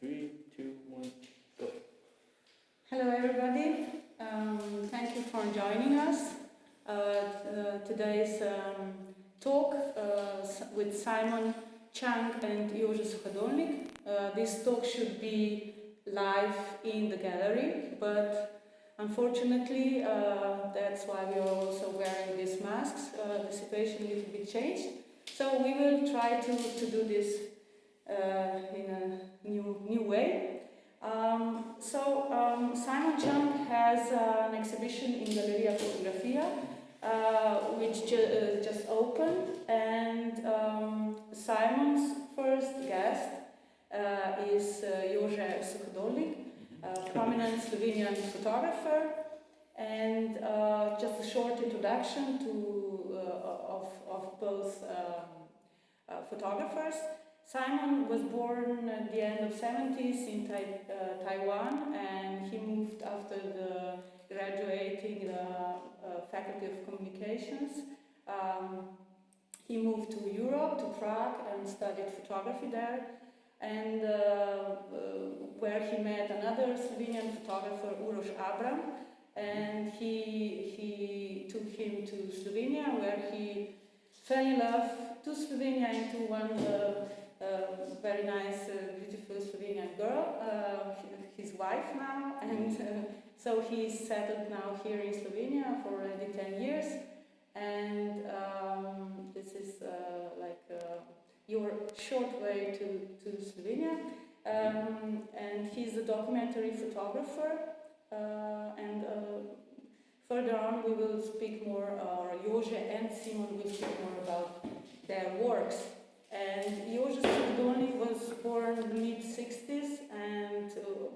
3, 2, 1, go. Hello everybody, thank you for joining us. Today's talk with Simon, Chang and Jože Suhadolnik. This talk should be live in the gallery, but unfortunately that's why we are also wearing these masks. The situation will be changed, so we will try to do this in a new way. Simon Chang has an exhibition in Galleria Fotografia, which just opened, and Simon's first guest is Jože Suhadolnik, a prominent Slovenian photographer, and just a short introduction of both photographers. Simon was born at the end of 70s in Taiwan, and he moved after graduating the Faculty of Communications. He moved to Europe, to Prague, and studied photography there, and where he met another Slovenian photographer, Uroš Abram, and he took him to Slovenia, where he fell in love to Slovenia and to one very nice, beautiful Slovenian girl, his wife now, and so he's settled now here in Slovenia for already 10 years, and this is your short way to Slovenia, and he's a documentary photographer, and further on we will speak more, or Jože and Simon will speak more about their works. And Jože Suhadolnik was born in the mid-60s, and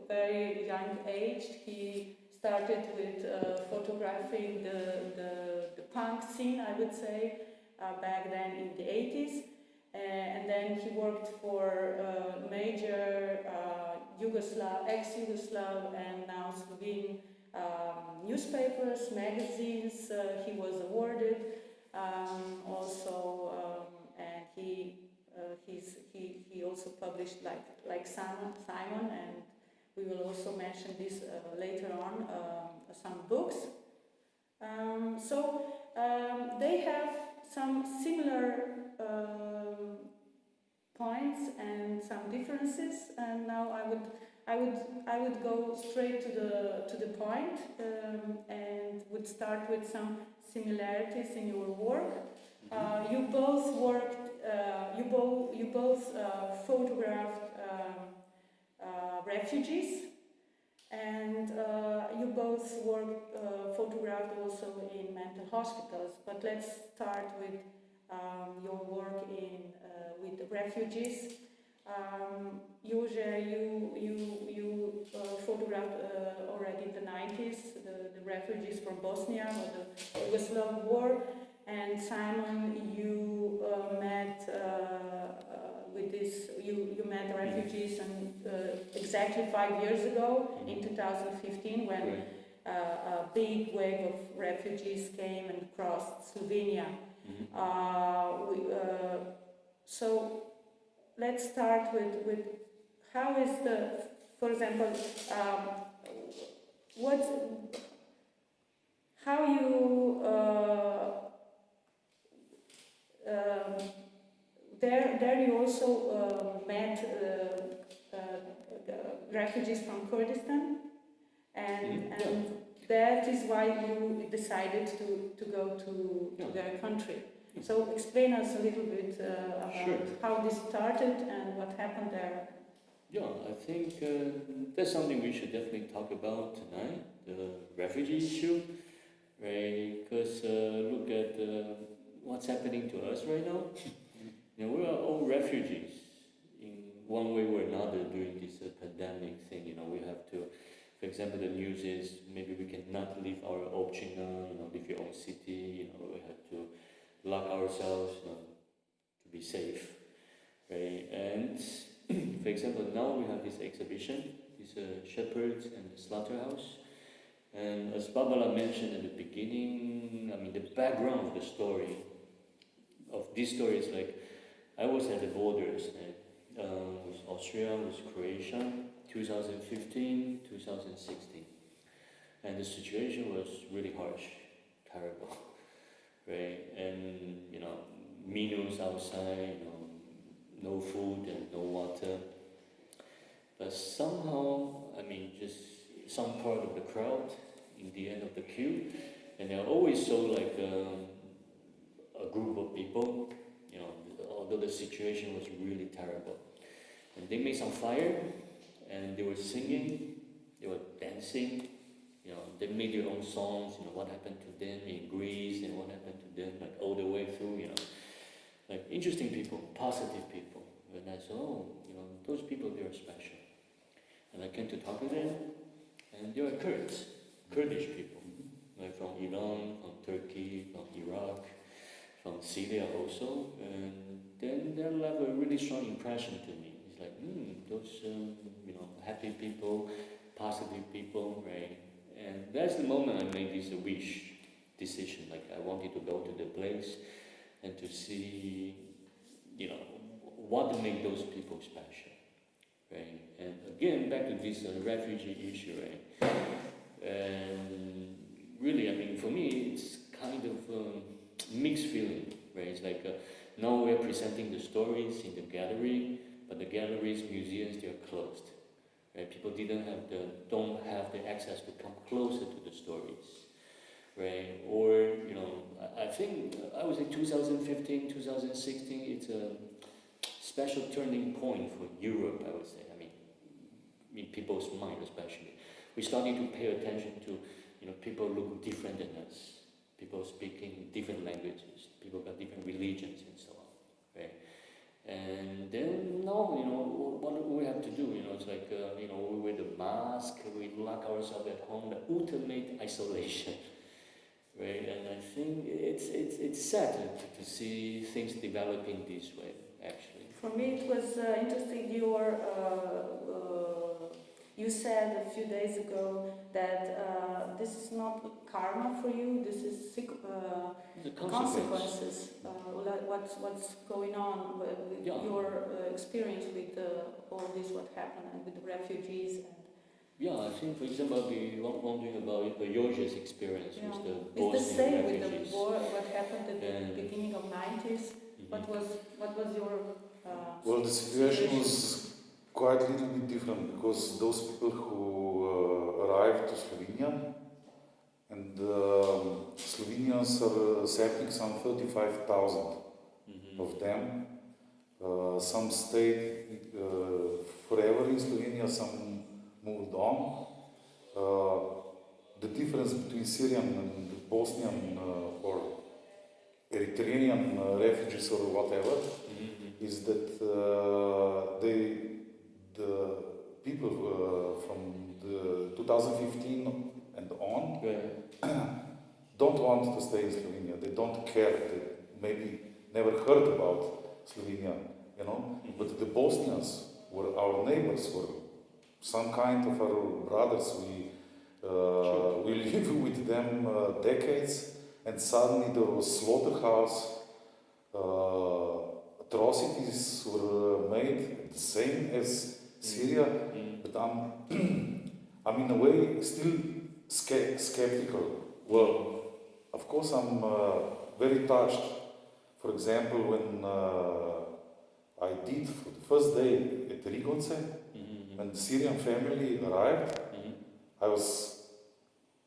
very young age he started with photographing the punk scene, I would say, back then in the 80s. And then he worked for major ex-Yugoslav and now Slovene newspapers, magazines. He was awarded also, and he also published like Simon, and we will also mention this later on, some books. They have some similar points and some differences, and now I would go straight to the point, and would start with some similarities in your work. You both worked. You both photographed refugees, and you both photographed also in mental hospitals. But let's start with your work with the refugees. Jože, you photographed already in the 90s the refugees from Bosnia or the Yugoslav war, and Simon, you met with this. You met refugees, and exactly 5 years ago, in 2015, when a big wave of refugees came and crossed Slovenia. So let's start with how is for example, how you there you also met refugees from Kurdistan, and that is why you decided to go to their country. So explain us a little bit about how this started and what happened there. Yeah, I think that's something we should definitely talk about tonight, the refugee issue, right? Because look at what's happening to us right now. You know, we are all refugees in one way or another during this pandemic thing. You know, we have to, for example, the news is maybe we cannot leave our obchina, leave your own city. We have to lock ourselves, to be safe, right? And for example, now we have this exhibition, this Shepherds and Slaughterhouse, and as Barbara mentioned at the beginning, I mean, the background of the story, of this story is like, I was at the borders, and with Austria, with Croatia, 2015, 2016. And the situation was really harsh, terrible, right? And, minnows outside, no food and no water. But somehow, just some part of the crowd in the end of the queue, and there are always so like a group of people, although the situation was really terrible. And they made some fire, and they were singing, they were dancing, they made their own songs, what happened to them in Greece and what happened to them like all the way through, like interesting people, positive people. And I said, oh, those people, they are special. And I came to talk to them, and they were Kurdish people, like from Iran, from Turkey, from Iraq, from Syria also. And then they left a really strong impression to me. It's like, those, happy people, positive people, right? And that's the moment I made this wish decision. Like I wanted to go to the place and to see, what made those people special, right? And again, back to this refugee issue, right? And really, for me, it's kind of mixed feeling, right? It's like now we're presenting the stories in the gallery, but the galleries, museums, they are closed. Right? People don't have the access to come closer to the stories, right? Or I think I would say 2015, 2016, it's a special turning point for Europe. I would say. In people's mind, especially, we started to pay attention to people look different than us, people speaking different languages, people got different religions and so on, right? And then now, what we have to do, it's like, we wear the mask, we lock ourselves at home, the ultimate isolation, right? And I think it's sad to see things developing this way, actually. For me, it was interesting. You said a few days ago that this is not karma for you. This is The consequences. What's going on with your experience with all this, what happened, and with the refugees. Yeah, I think, for example, I'll be wondering about Jože's experience with the Bosnian refugees. It's the same refugees. with the war, what happened at the beginning of 90s. What was your well, the situation was quite a little bit different because those people who arrived to Slovenia, and Slovenians are accepting some 35,000 of them. Some stayed forever in Slovenia, some moved on. The difference between Syrian and Bosnian or Eritrean refugees or whatever is that the people from the 2015 and on don't want to stay in Slovenia. They don't care. They maybe never heard about Slovenia, But the Bosnians were our neighbors, were some kind of our brothers. We lived with them decades, and suddenly there was slaughterhouse. Atrocities were made the same as Syria, but I'm in a way still skeptical. Well, of course I'm very touched. For example, when I did for the first day at Rigonce, when the Syrian family arrived, I was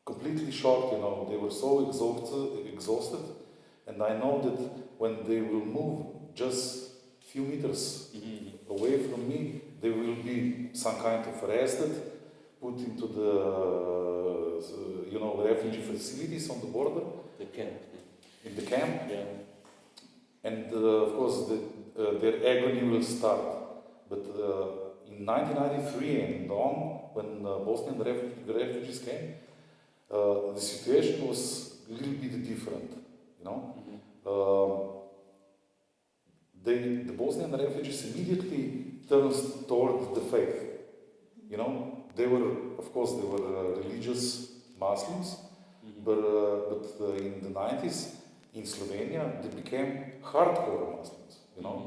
completely shocked. They were so exhausted, and I know that when they will move just few meters away from me, they will be some kind of arrested, put into the refugee facilities on the border. The camp. In the camp. Yeah. And of course their agony will start. But in 1993 and on, when Bosnian refugees came, the situation was a little bit different, The Bosnian refugees immediately turned toward the faith. They were religious Muslims, but in the 90s in Slovenia they became hardcore Muslims.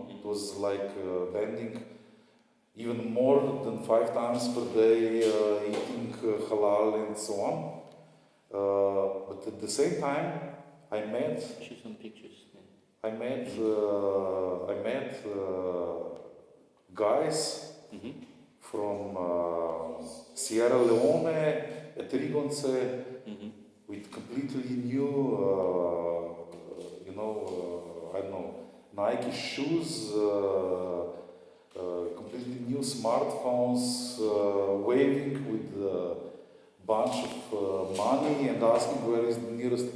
It was like bending even more than 5 times per day, eating halal and so on. But at the same time, I met Show some pictures. Yeah. I met guys from Sierra Leone, Trigonce, with completely new, I don't know, Nike shoes, completely new smartphones, waving with a bunch of money and asking where is the nearest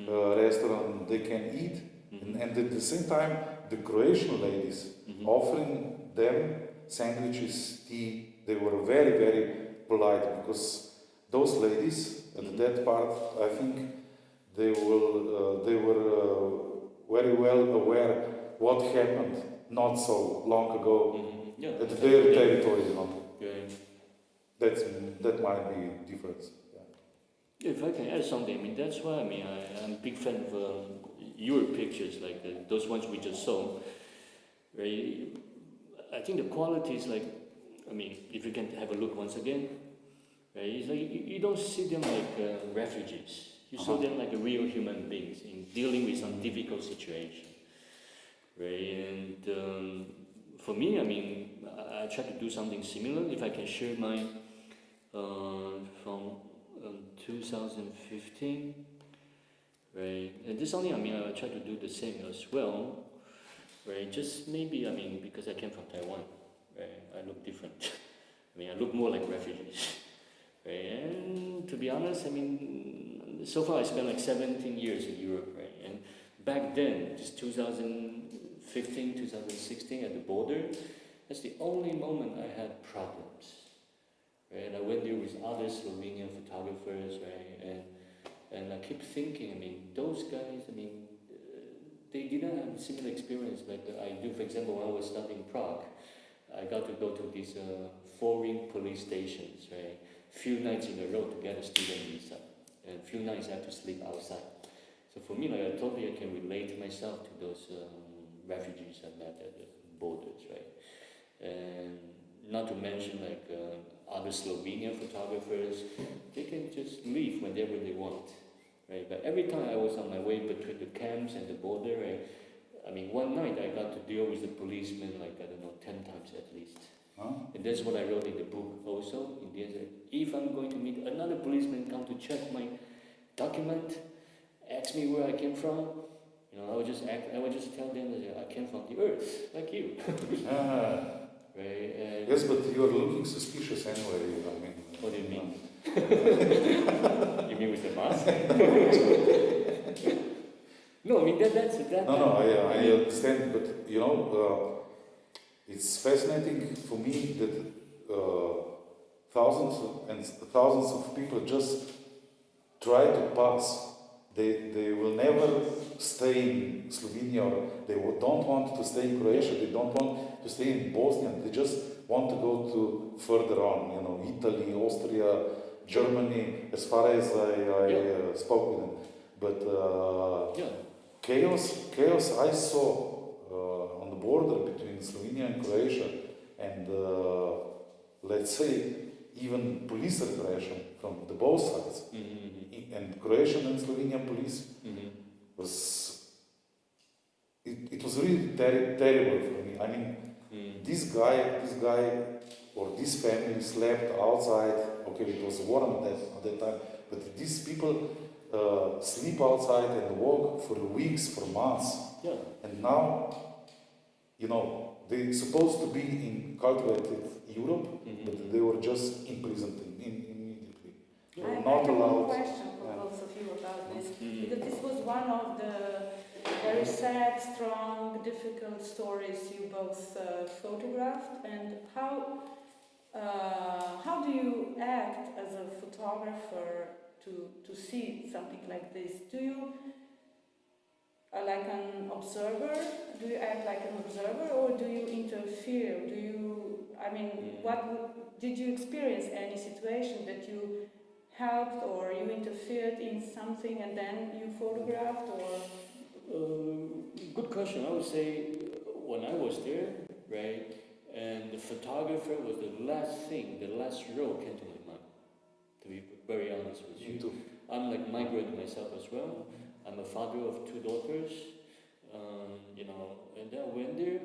restaurant they can eat. And at the same time, the Croatian ladies offering them sandwiches, tea. They were very, very polite, because those ladies at that part, I think they were very well aware what happened not so long ago at their territory. That might be a difference. Yeah. If I can add something, I mean, that's why, I mean, I'm a big fan of your pictures, like those ones we just saw, right? I think the quality is like, I mean, if you can have a look once again, right? It's like you don't see them like refugees. You saw them like real human beings in dealing with some difficult situation, right? And for me, I mean, I try to do something similar. If I can share mine from 2015, right? And this only, I mean, I try to do the same as well, right? Just maybe, I mean, because I came from Taiwan, right? I look different. I mean, I look more like refugees, right? And to be honest, I mean, so far I spent like 17 years in Europe, right? And back then, just 2015, 2016 at the border, that's the only moment I had problems, right? I went there with other Slovenian photographers, right? And I keep thinking, I mean, those guys, I mean, they didn't have a similar experience like I do. For example, when I was studying in Prague, I got to go to these foreign police stations, right? Few nights in a row to get a student visa, and few nights I have to sleep outside. So for me, like, I can relate myself to those refugees I met at the borders, right? And not to mention like other Slovenian photographers, they can just leave whenever they want, right? But every time I was on my way between the camps and the border, right? I mean, one night I got to deal with the policeman like, I don't know, 10 times at least. And that's what I wrote in the book also. In the end, if I'm going to meet another policeman come to check my document, ask me where I came from, you know, I would just tell them that I came from the earth, like you. Right? Yes, but you are looking suspicious anyway. I mean, what do you mean? You mean with the mask? No, I mean that's that. No, I understand, but you know, it's fascinating for me that thousands and thousands of people just try to pass. They will never stay in Slovenia, or they don't want to stay in Croatia, they don't want to stay in Bosnia, they just want to go to further on, you know, Italy, Austria, Germany, as far as I spoke with them. But chaos I saw on the border between Slovenia and Croatia, and let's say even police repression from the both sides, and Croatian and Slovenian police was it was really terrible for me. I mean, this guy or this family slept outside. Okay, it was warm at that time, but these people sleep outside and walk for weeks, for months. Yeah. And now, you know, they're supposed to be in cultivated Europe, but they were just imprisoned immediately. I have one question for both of you about this, because this was one of the very sad, strong, difficult stories you both photographed. And how do you act as a photographer to see something like this? Do you like an observer? Do you act like an observer, or do you interfere? Did you experience any situation that you helped or you interfered in something and then you photographed, or? Good question. I would say when I was there, right, And the photographer was the last thing, the last row came to my mind, to be very honest with you. Me too. I'm like migrant myself as well. I'm a father of 2 daughters, you know, and then I went there,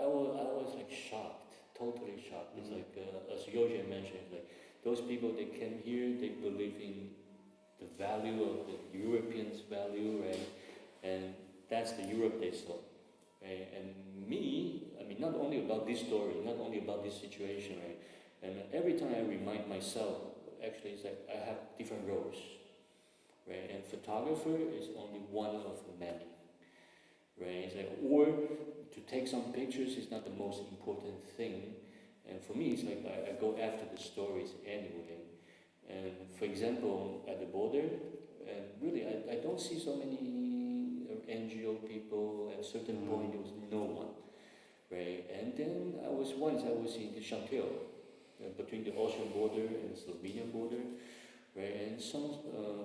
I was like shocked, totally shocked. It's like, as Jože mentioned, like those people, they came here, they believe in the value of the Europeans' value, right? And that's the Europe they saw, right? And me, I mean, not only about this story, not only about this situation, right? And every time I remind myself, actually, it's like I have different roles, right? And photographer is only one of many, right? It's like, or to take some pictures is not the most important thing. And for me, it's like I go after the stories anyway. And for example, at the border, and really, I don't see so many NGO people. At a certain point, there was no one, right? And then I was in the Chang, between the Austrian border and the Slovenian border, right? And some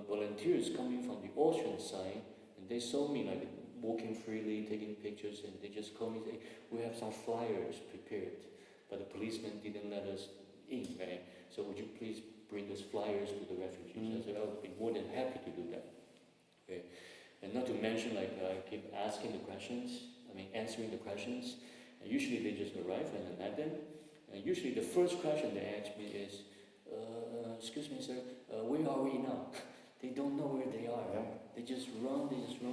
volunteers coming from the Austrian side, and they saw me like walking freely, taking pictures, and they just called me and say, "We have some flyers prepared, but the policeman didn't let us in, right? So would you please bring those flyers to the refugees?" I said, "I would be more than happy to do that." Okay. And not to mention, like, I keep asking the questions, answering the questions, and usually they just arrive and I met them. And usually the first question they ask me is, "Excuse me, sir, where are we now?" They don't know where they are. Yeah. They just run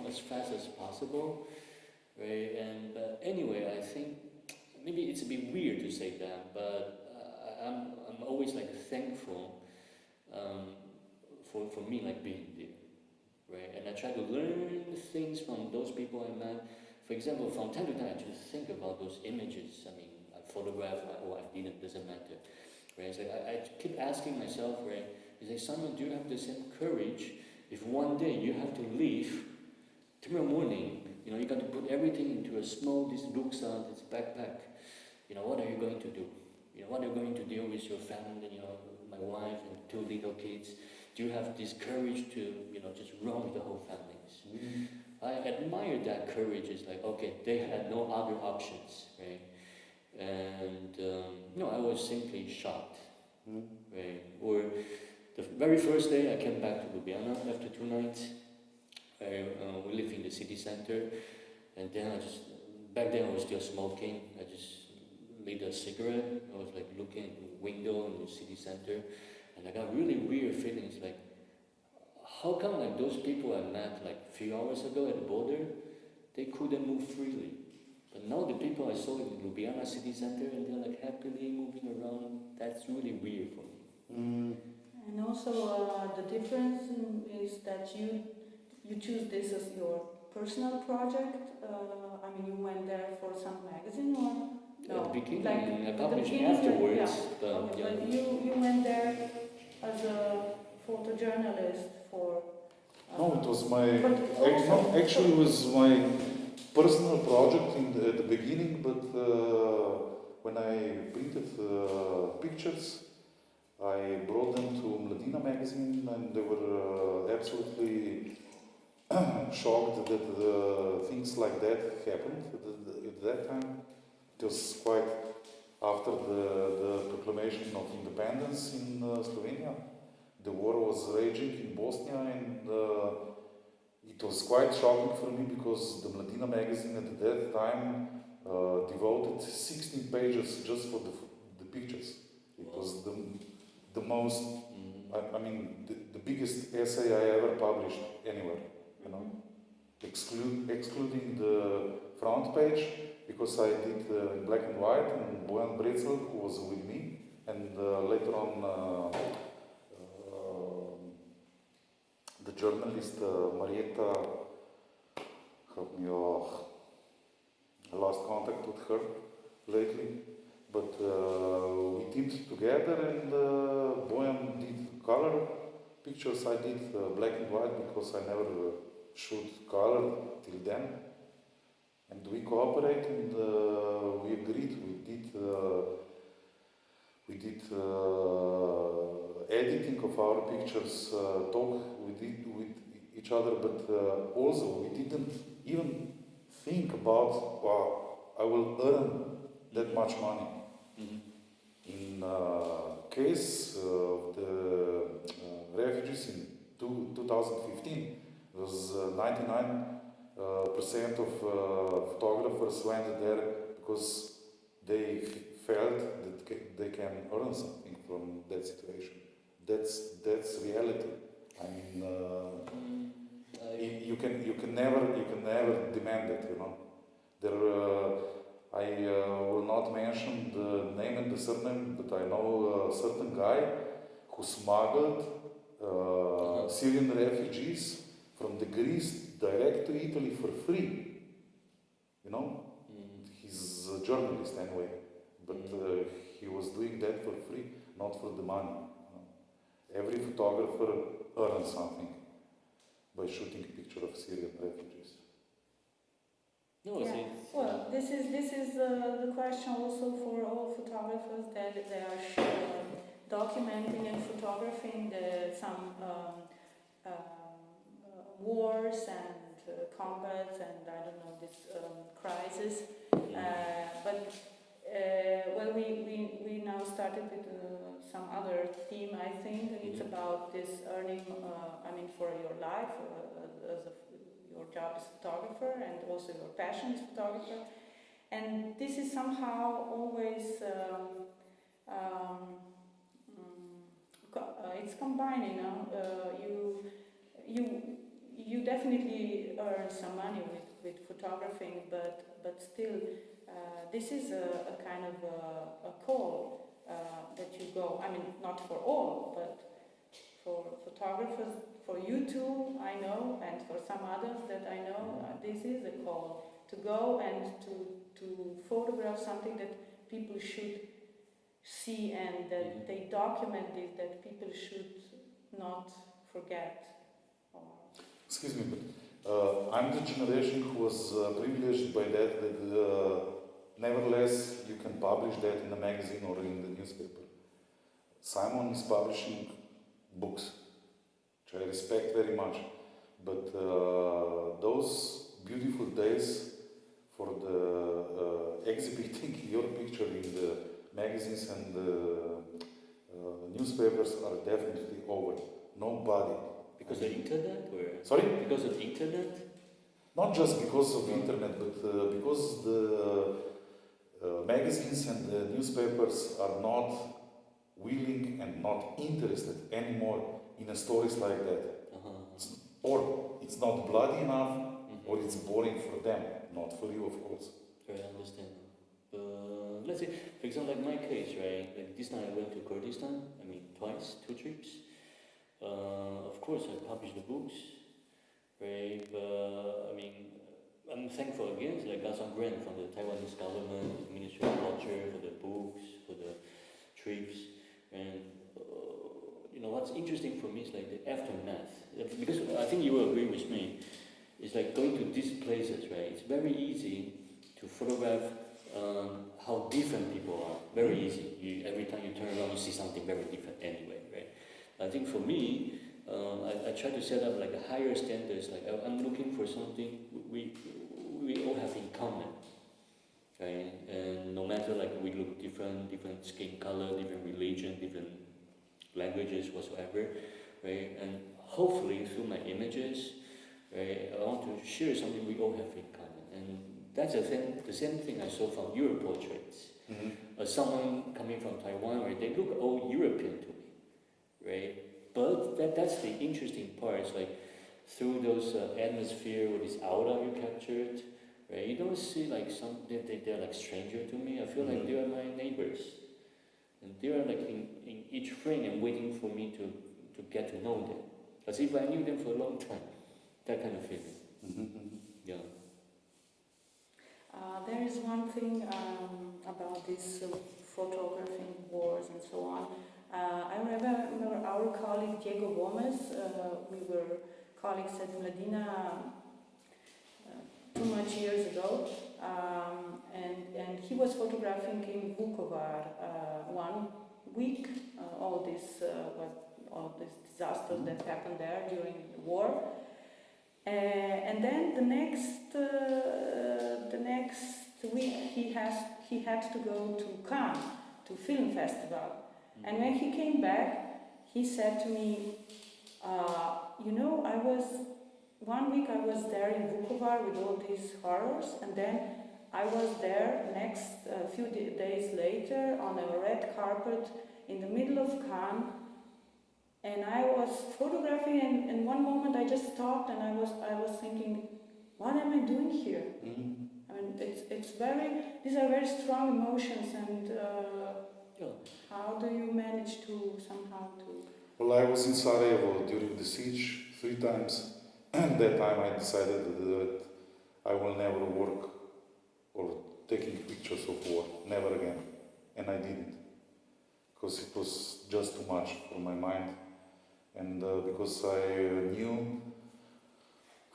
as fast as possible, right? And anyway, I think maybe it's a bit weird to say that, but I'm always like thankful for me like being there, right? And I try to learn things from those people I met. For example, from time to time, I just think about those images. I photograph or I didn't, doesn't matter, right? So I keep asking myself, right? Is like, Simon, do you have the same courage if one day you have to leave tomorrow morning? You know, you got to put everything into a small, this rucksack, this backpack. You know, what are you going to do? You know, what are you going to deal with your family? You know, my wife and 2 little kids. Do you have this courage to, you know, just run with the whole families? I admire that courage. It's like, okay, they had no other options, right? And no, I was simply shocked, right? Or the very first day I came back to Ljubljana after 2 nights. We live in the city center, and then back then I was still smoking. I just lit a cigarette. I was like looking at the window in the city center, and I got really weird feelings like, how come like those people I met like a few hours ago at the border, they couldn't move freely? But now the people I saw in the Ljubljana city center, and they're like happily moving around. That's really weird for me. And also the difference is that you choose this as your personal project. You went there for some magazine or no? At the beginning, like, I published beginning, afterwards. yeah. But, yeah. But you went there as a photojournalist for. No, it was my. also, Actually, it was my personal project at the beginning. But when I printed pictures, I brought them to Mladina magazine, and they were absolutely shocked that things like that happened at that time. It was quite after the proclamation of independence in Slovenia. The war was raging in Bosnia, and it was quite shocking for me because the Mladina magazine at that time devoted 16 pages just for the pictures. It was the most, the biggest essay I ever published anywhere, you know, excluding the front page, because I did black and white, and Bojan Brecelj, who was with me, and later on the journalist Marieta, help me, I lost contact with her lately. But we did together, and Bojan did color pictures. I did black and white because I never shoot color till then. And we cooperated, and we agreed. We did editing of our pictures, talk with each other, but also we didn't even think about, I will earn that much money. Mm-hmm. In case of the refugees in 2015, it was 99% of photographers went there because they felt that they can earn something from that situation. That's reality. I mean, you can never demand it. You know, I will not mention the name and the surname, but I know a certain guy who smuggled Syrian refugees from the Greece direct to Italy for free. You know, he's a journalist anyway, but he was doing that for free, not for the money. Every photographer earns something by shooting a picture of Syrian refugees. No, Yeah. Well, this is the question also for all photographers that they are documenting and photographing some wars and combats and I don't know this crisis. Well, we now started with some other theme. I think it's about this earning. I mean, for your life your job as photographer and also your passion as photographer, and this is somehow always it's combined. You know, you definitely earn some money with photographing, but still this is a kind of a call that you go. I mean, not for all, but for photographers, for you too, I know, and for some others that I know, this is a call to go and to photograph something that people should see and that they document this, that people should not forget. Excuse me, but I'm the generation who was privileged by that nevertheless you can publish that in a magazine or in the newspaper. Simon is publishing books, which I respect very much, but those beautiful days for the exhibiting your picture in the magazines and the newspapers are definitely over. Nobody. Because of internet, or sorry? Because of internet? Not just because of the internet, but because the magazines and the newspapers are not willing and not interested anymore in stories like that. Or it's not bloody enough, or it's boring for them, not for you, of course. I understand. Let's say, for example, like my case, right? Like this time I went to Kurdistan. I mean, twice, 2 trips. Of course, I published the books, right? But I mean, I'm thankful again. So I got some grant from the Taiwanese government, Ministry of Culture for the books, for the trips, and you know what's interesting for me is like the aftermath. Because I think you will agree with me. It's like going to these places, right? It's very easy to photograph how different people are. Very easy. Every time you turn around, you see something very different anyway, right? I think for me, I try to set up like a higher standards. Like I'm looking for something we all have in common, right? And no matter like we look different skin color, different religion, different languages, whatsoever, right? And hopefully through my images, right, I want to share something we all have in common. And that's the same thing I saw from your portraits. As someone coming from Taiwan, right, they look all European to me, right? But that's the interesting part. It's like through those atmosphere or this aura you captured, right? You don't see like they're like stranger to me. I feel like they are my neighbors, and they are like in each frame and waiting for me to get to know them, as if I knew them for a long time. That kind of feeling. Yeah. There is one thing about this photographing wars and so on. I remember our colleague Diego Gomez. We were colleagues at Mladina too much years ago, and he was photographing in Vukovar 1 week. All these disasters that happened there during the war. And then the next week he had to go to Cannes, to film festival. And when he came back, he said to me, one week I was there in Vukovar with all these horrors, and then I was there next few days later on a red carpet in the middle of Cannes, and I was photographing, and in one moment I just stopped and I was thinking, what am I doing here? I mean, these are very strong emotions, and how do you manage to somehow to... Well, I was in Sarajevo during the siege 3 times. That time I decided that I will never work or taking pictures of war, never again. And I didn't, because it was just too much for my mind. And because I knew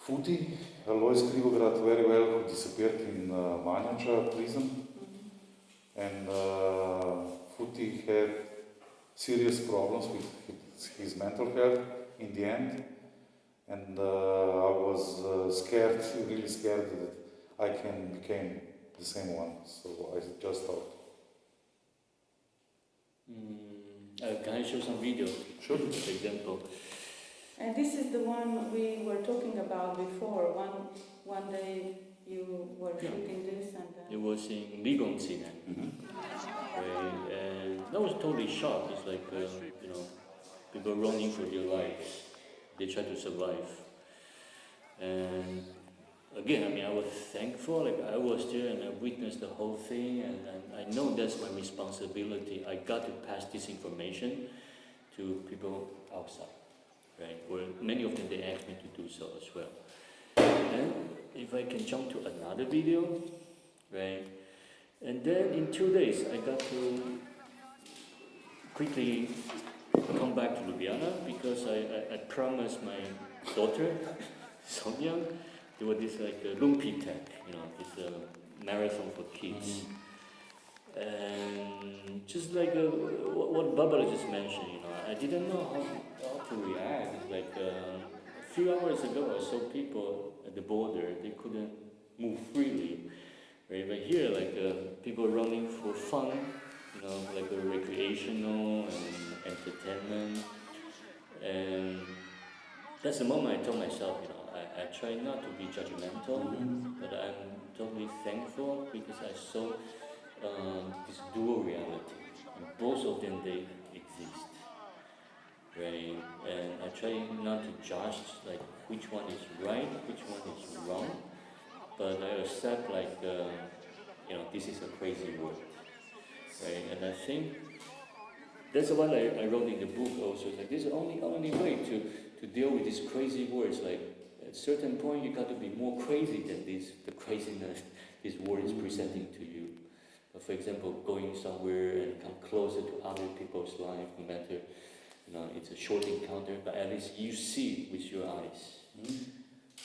Futi, Alois Krivograd very well, who disappeared in Manjača prison. And Futi had serious problems with his mental health in the end. And I was scared, really scared that I can become the same one. So I just thought. Can I show some video? Sure. For example. And this is the one we were talking about before. One day you were shooting this, and it was in Ligonsinen. And that was totally shocked. It's like people running for their lives. They try to survive. And again, I mean, I was thankful. Like I was there and I witnessed the whole thing, and I know that's my responsibility. I got to pass this information to people outside, right? Or many of them, they asked me to do so as well. And if I can jump to another video, right? And then in 2 days, I got to quickly come back to Ljubljana because I promised my daughter, Sonia, there was this like a Lumpitek, this marathon for kids. And just like what Barbara just mentioned, I didn't know how to react. It's like a few hours ago, I saw people at the border, they couldn't move freely. Right? But here, like people running for fun, like a recreational and entertainment. And that's the moment I told myself, I try not to be judgmental, but I'm totally thankful because I saw this dual reality. And both of them, they exist. Right? And I try not to judge like which one is right, which one is wrong, but I accept like, this is a crazy world. Right? And I think that's what I wrote in the book also. Like this is the only way to deal with these crazy words. Like at a certain point, you got to be more crazy than the craziness this word is presenting to you. For example, going somewhere and come closer to other people's life, no matter it's a short encounter, but at least you see with your eyes.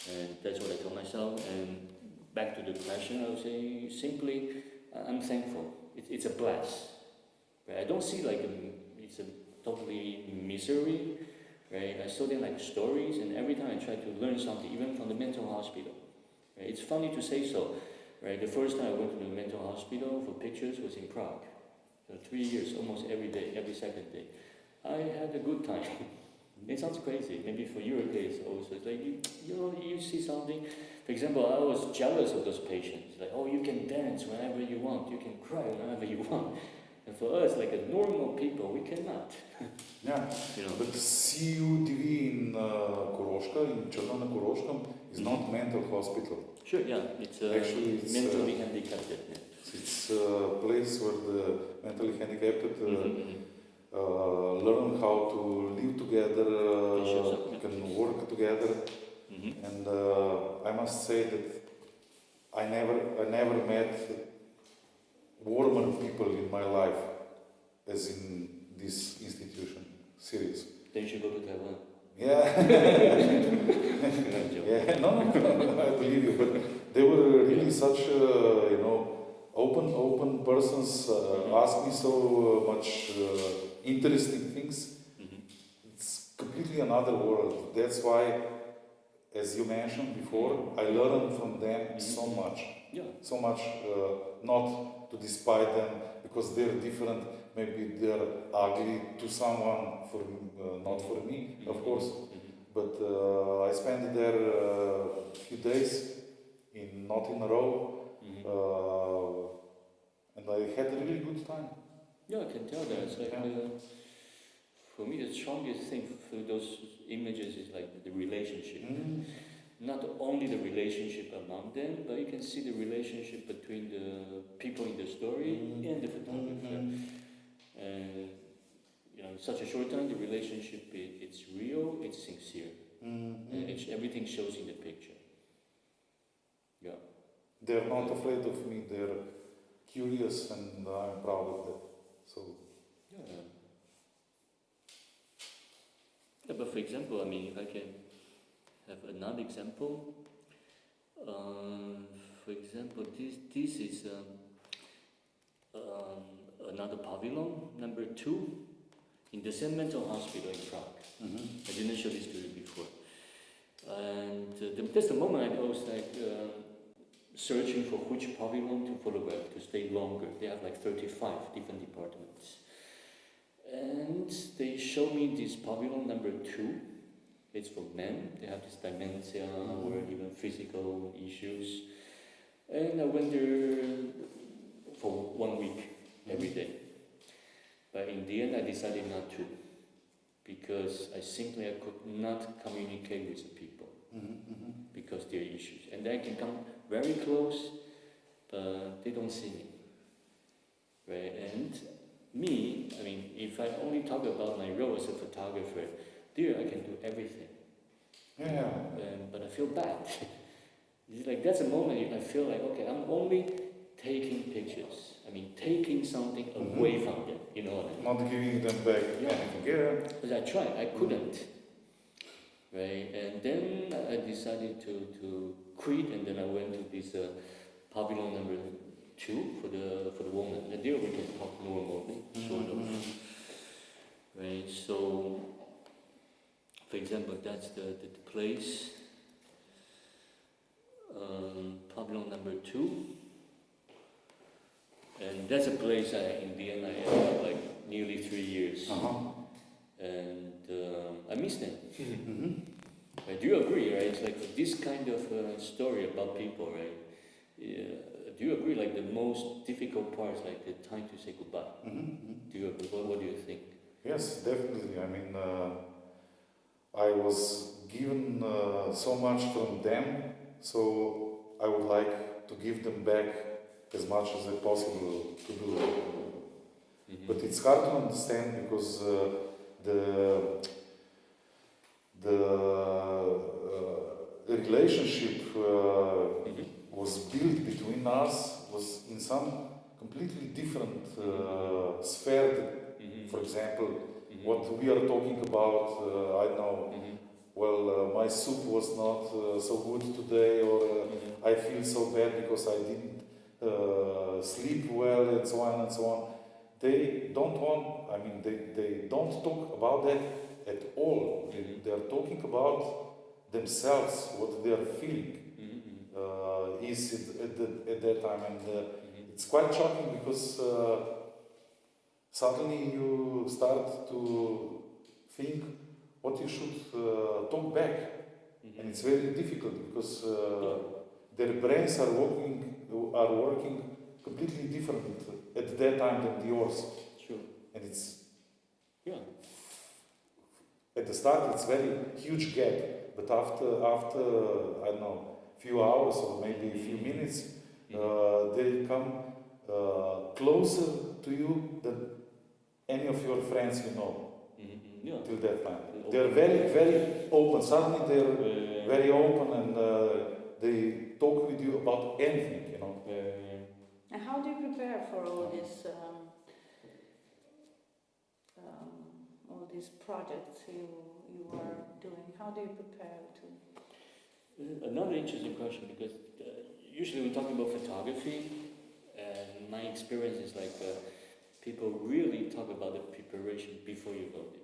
And that's what I told myself. And back to the question, I would say simply, I'm thankful. It's a bless. Right? I don't see like it's a totally misery. Right? I saw them like stories, and every time I try to learn something, even from the mental hospital. Right? It's funny to say so. Right? The first time I went to the mental hospital for pictures was in Prague. So 3 years, almost every day, every second day. I had a good time. It sounds crazy. Maybe for your case also. It's like you see something. For example, I was jealous of those patients. Like, oh, you can dance whenever you want. You can cry whenever you want. And for us, like a normal people, we cannot. Yeah, but CUDV in Koroška, in Črna na Koroškem, is not mental hospital. Sure, yeah. It's actually mentally handicapped. Yeah. It's a place where the mentally handicapped learn how to live together, can work together. And I must say that I never met warmer people in my life as in this institution. Serious. Then you should go to Taiwan. Yeah. Yeah. No, I believe you. But they were really such, open persons. Ask me so much interesting things. It's completely another world. That's why, as you mentioned before, I learned from them so much. Yeah. So much not to despise them because they're different. Maybe they're ugly to someone, not for me, of course. But I spent there a few days, not in a row, and I had a really good time. Yeah, I can tell that. It's like, for me, the strongest thing for those images is like the relationship. Not only the relationship among them, but you can see the relationship between the people in the story and the photographer. And you know, in such a short time, the relationship it's real, it's sincere, and everything shows in the picture. Yeah. They're not afraid of me. They're curious, and I'm proud of that. So. Yeah. Yeah, but for example, I mean, if I can have another example. For example, this is another pavilion, number 2, in the same mental hospital in Prague. I didn't show this to you before. And that's the moment I was like searching for which pavilion to photograph to stay longer. They have like 35 different departments. And they showed me this pavilion number 2. It's for men. They have this dementia or even physical issues. And I went there for 1 week every day. But in the end, I decided not to, because I could not communicate with the people because their issues. And I can come very close, but they don't see me. Right? And me, I mean, if I only talk about my role as a photographer, there I can do everything. Yeah. But I feel bad. It's like that's a moment I feel like, okay, I'm only taking pictures. I mean, taking something away from them. You know what I mean? Not giving them back anything. Yeah. Because I tried, I couldn't. Right? And then I decided to quit, and then I went to this pavilion number 2 for the woman. And there we can talk normally, sort of. Right? So, for example, that's the place. Pavilion number 2. And that's a place in the end I ended up like nearly 3 years. And I miss them. Right? Do you agree, right? It's like this kind of story about people, right? Do you agree, like the most difficult part is like the time to say goodbye? Do you agree? What do you think? Yes, definitely. I mean, I was given so much from them, so I would like to give them back as much as possible to do. But it's hard to understand because the relationship was built between us was in some completely different sphere. For example, what we are talking about, I don't know, well, my soup was not so good today, or I feel so bad because I didn't sleep well, and so on and so on. They don't want, I mean, they don't talk about that at all. They are talking about themselves, what they are feeling at that time. And it's quite shocking because suddenly you start to think what you should talk back. And it's very difficult because their brains are working completely different at that time than yours. Sure. And it's Yeah. at the start it's very huge gap, but after I don't know, few hours or maybe a few minutes, they come closer to you than any of your friends you know. Yeah. Till that time, they're very, very open. Suddenly they're very open and they talk with you about anything, you know. And how do you prepare for all these projects you are doing? How do you prepare to? Another interesting question, because usually when talking about photography, and my experience is like people really talk about the preparation before you go there.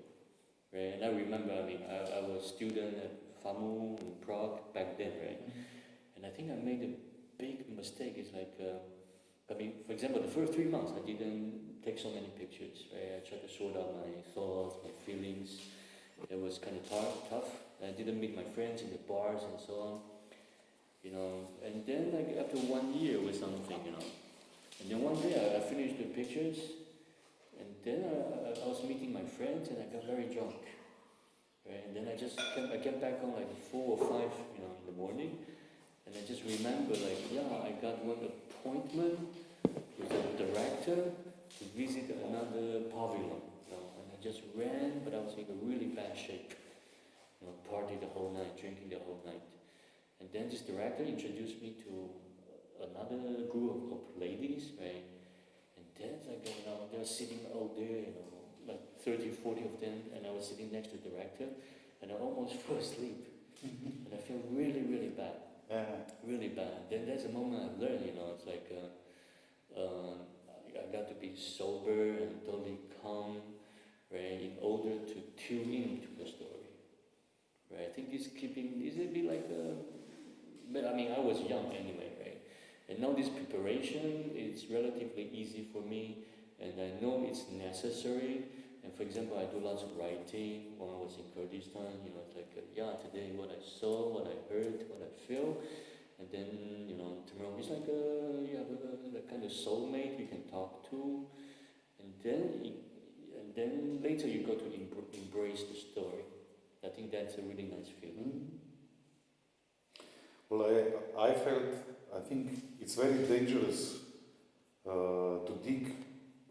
Right? And I remember, I mean, I was a student at FAMU in Prague back then, right? And I think I made the big mistake is like, I mean, for example, the first 3 months I didn't take so many pictures, right? I tried to sort out my thoughts, my feelings. It was kind of tough. I didn't meet my friends in the bars and so on, you know. And then like after 1 year or something, you know, and then one day I finished the pictures, and then I was meeting my friends and I got very drunk, right? And then I came back home like 4 or 5, you know, in the morning, and I just remember like, yeah, I got one appointment with the director to visit another pavilion, you know, and I just ran, but I was in a really bad shape, you know, party the whole night, drinking the whole night, and then this director introduced me to another group of ladies, right? And then like, you know, they were sitting out there, you know, like 30, 40 of them, and I was sitting next to the director, and I almost fell asleep, and I felt really, really bad. Really bad. Then there's a moment I learned, you know, it's like I got to be sober and totally calm, right, in order to tune into the story, right? I think is a bit like, but I mean, I was young anyway, right? And now this preparation is relatively easy for me, and I know it's necessary. And for example, I do lots of writing when I was in Kurdistan, you know, it's like, yeah, today what I saw, what I heard, what I feel, and then, you know, tomorrow it's like you have a kind of soulmate you can talk to, and then later you go to embrace the story. I think that's a really nice feeling. Well, I think it's very dangerous to dig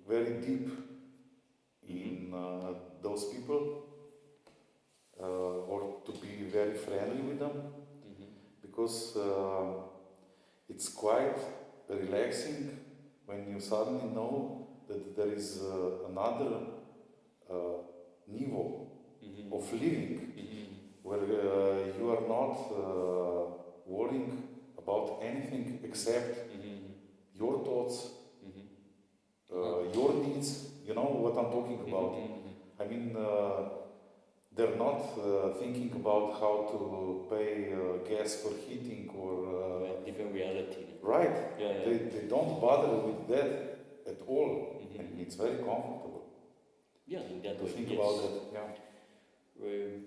very deep in those people or to be very friendly with them, because it's quite relaxing when you suddenly know that there is another niveau of living where you are not worrying about anything except your thoughts, your needs. You know what I'm talking about? I mean, they're not thinking about how to pay gas for heating or different reality. Right. Yeah. They don't bother with that at all, and it's very comfortable. Yeah, in that to way. think Yes. about that. Yeah.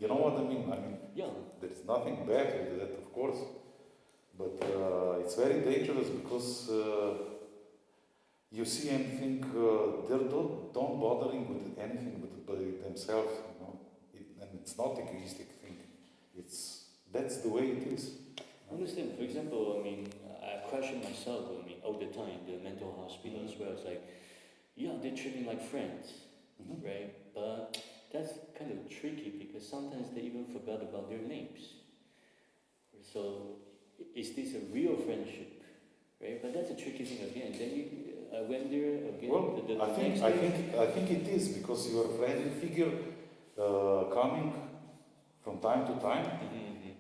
You know what I mean? Yeah. There's nothing bad with that, of course, but it's very dangerous because you see and think they're don't bothering with anything but by themselves, you know. And it's not egoistic thing. That's the way it is. I understand. For example, I mean, I question myself. I mean, all the time, the mental hospital as well. It's like, yeah, they treat me like friends, right? But that's kind of tricky because sometimes they even forgot about their names. So, is this a real friendship, right? But that's a tricky thing again. Then I went there again. Well, I think it is because you are a friendly figure coming from time to time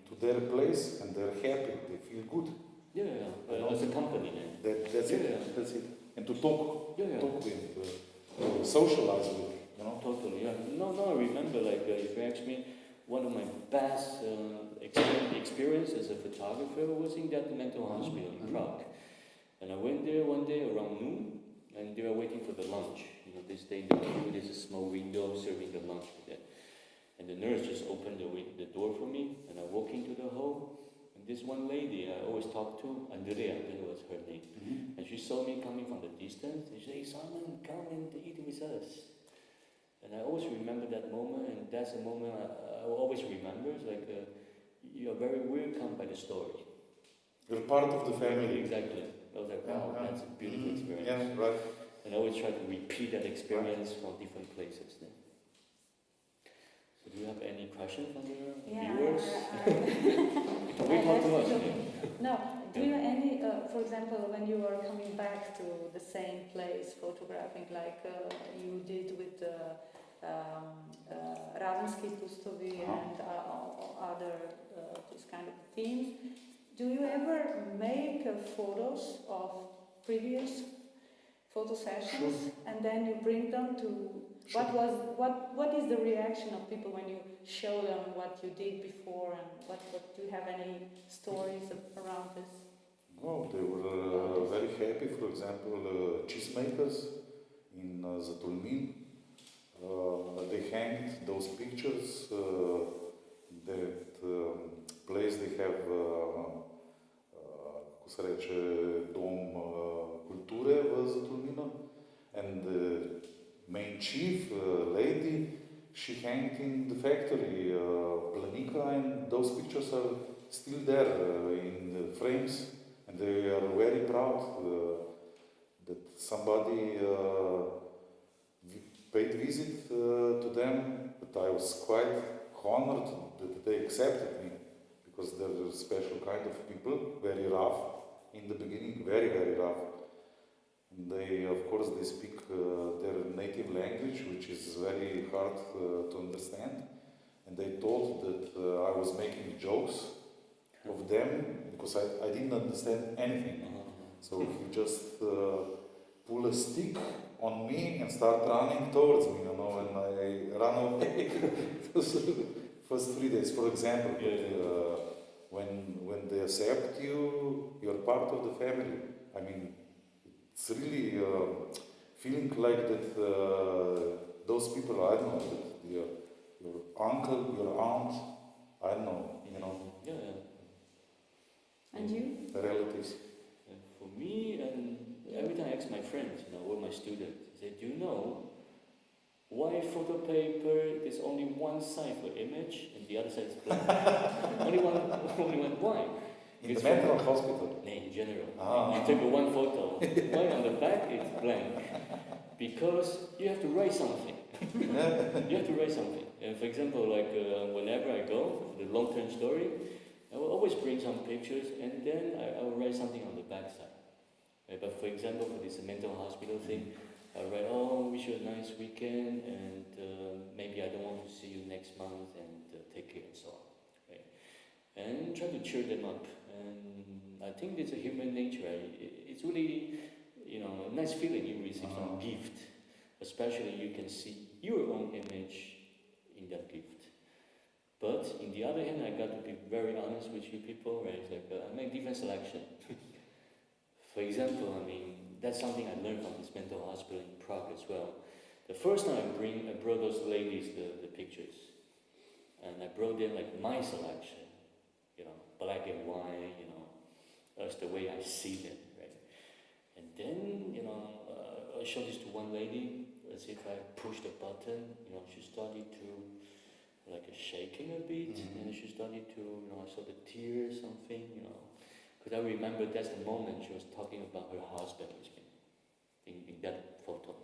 to their place, and they're happy. They feel good. Yeah. As a company, That's it. That's it. And to talk with, socialize with, you know. Totally. Yeah. No. I remember, like, if you ask me, one of my best experience as a photographer was in that mental hospital in Prague. And I went there one day around noon, and they were waiting for the lunch. You know, they stay in the queue. There's a small window serving the lunch for them. And the nurse just opened the door for me, and I walked into the hall. And this one lady I always talked to, Andrea, that was her name. And she saw me coming from the distance, and she said, "Hey, Simon, come and eat with us." And I always remember that moment, and that's a moment I always remember. It's like you are very welcomed by the story. You're part of the family. Exactly. I was like, wow, that's a beautiful experience. Yeah, right. And I always try to repeat that experience from different places then. So do you have any questions from the viewers? We talk to us. No. Do you any, for example, when you are coming back to the same place, photographing like you did with Ravenski Pustovi and other this kind of themes, do you ever make photos of previous photo sessions and then you bring them to what is the reaction of people when you show them what you did before, and what do you have any stories around this? Oh, they were very happy. For example, cheesemakers in Zatolmin, they hanged those pictures. That place they have, kako se reče, dom kulture v Zatolminu, and the main chief lady, she hanged in the factory Planika, and those pictures are still there in the frames, and they are very proud that somebody paid visit to them. But I was quite honored that they accepted me, because they're a special kind of people, very rough in the beginning, very, very rough. And they, of course, they speak their native language, which is very hard to understand. And they thought that I was making jokes of them, because I didn't understand anything. So he just pull a stick on me and start running towards me, and I ran away. First 3 days, for example. When they accept you, you're part of the family. I mean, it's really feeling like that those people, I don't know, that your uncle, your aunt, I don't know, Yeah. And you? relatives. And for me, and every time I ask my friends, or my students, I say, do you know why photo paper there's only one side for image and the other side is blank? only one. Why? In the mental hospital? No, in general. Ah. You take one photo, why on the back it's blank? Because you have to write something. You have to write something. And for example, like whenever I go, the long-term story, I will always bring some pictures, and then I will write something on the back side. Right? But for example, for this mental hospital thing, I write, wish you a nice weekend, and maybe I don't want to see you next month, and take care, and so on. Right? And try to cheer them up. And I think it's a human nature. It's really, a nice feeling you receive some gift, especially you can see your own image in that gift. But in the other hand, I got to be very honest with you people, right? It's like I make different selection. For example, that's something I learned from this mental hospital in Prague as well. The first time I brought those ladies the pictures, and I brought them like my selection, black and white, that's the way I see them, right? And then, I showed this to one lady, as if I pushed a button, she started to shaking a bit, and she started to, I saw the tears, something, because I remember that's the moment she was talking about her husband with me, in that photo.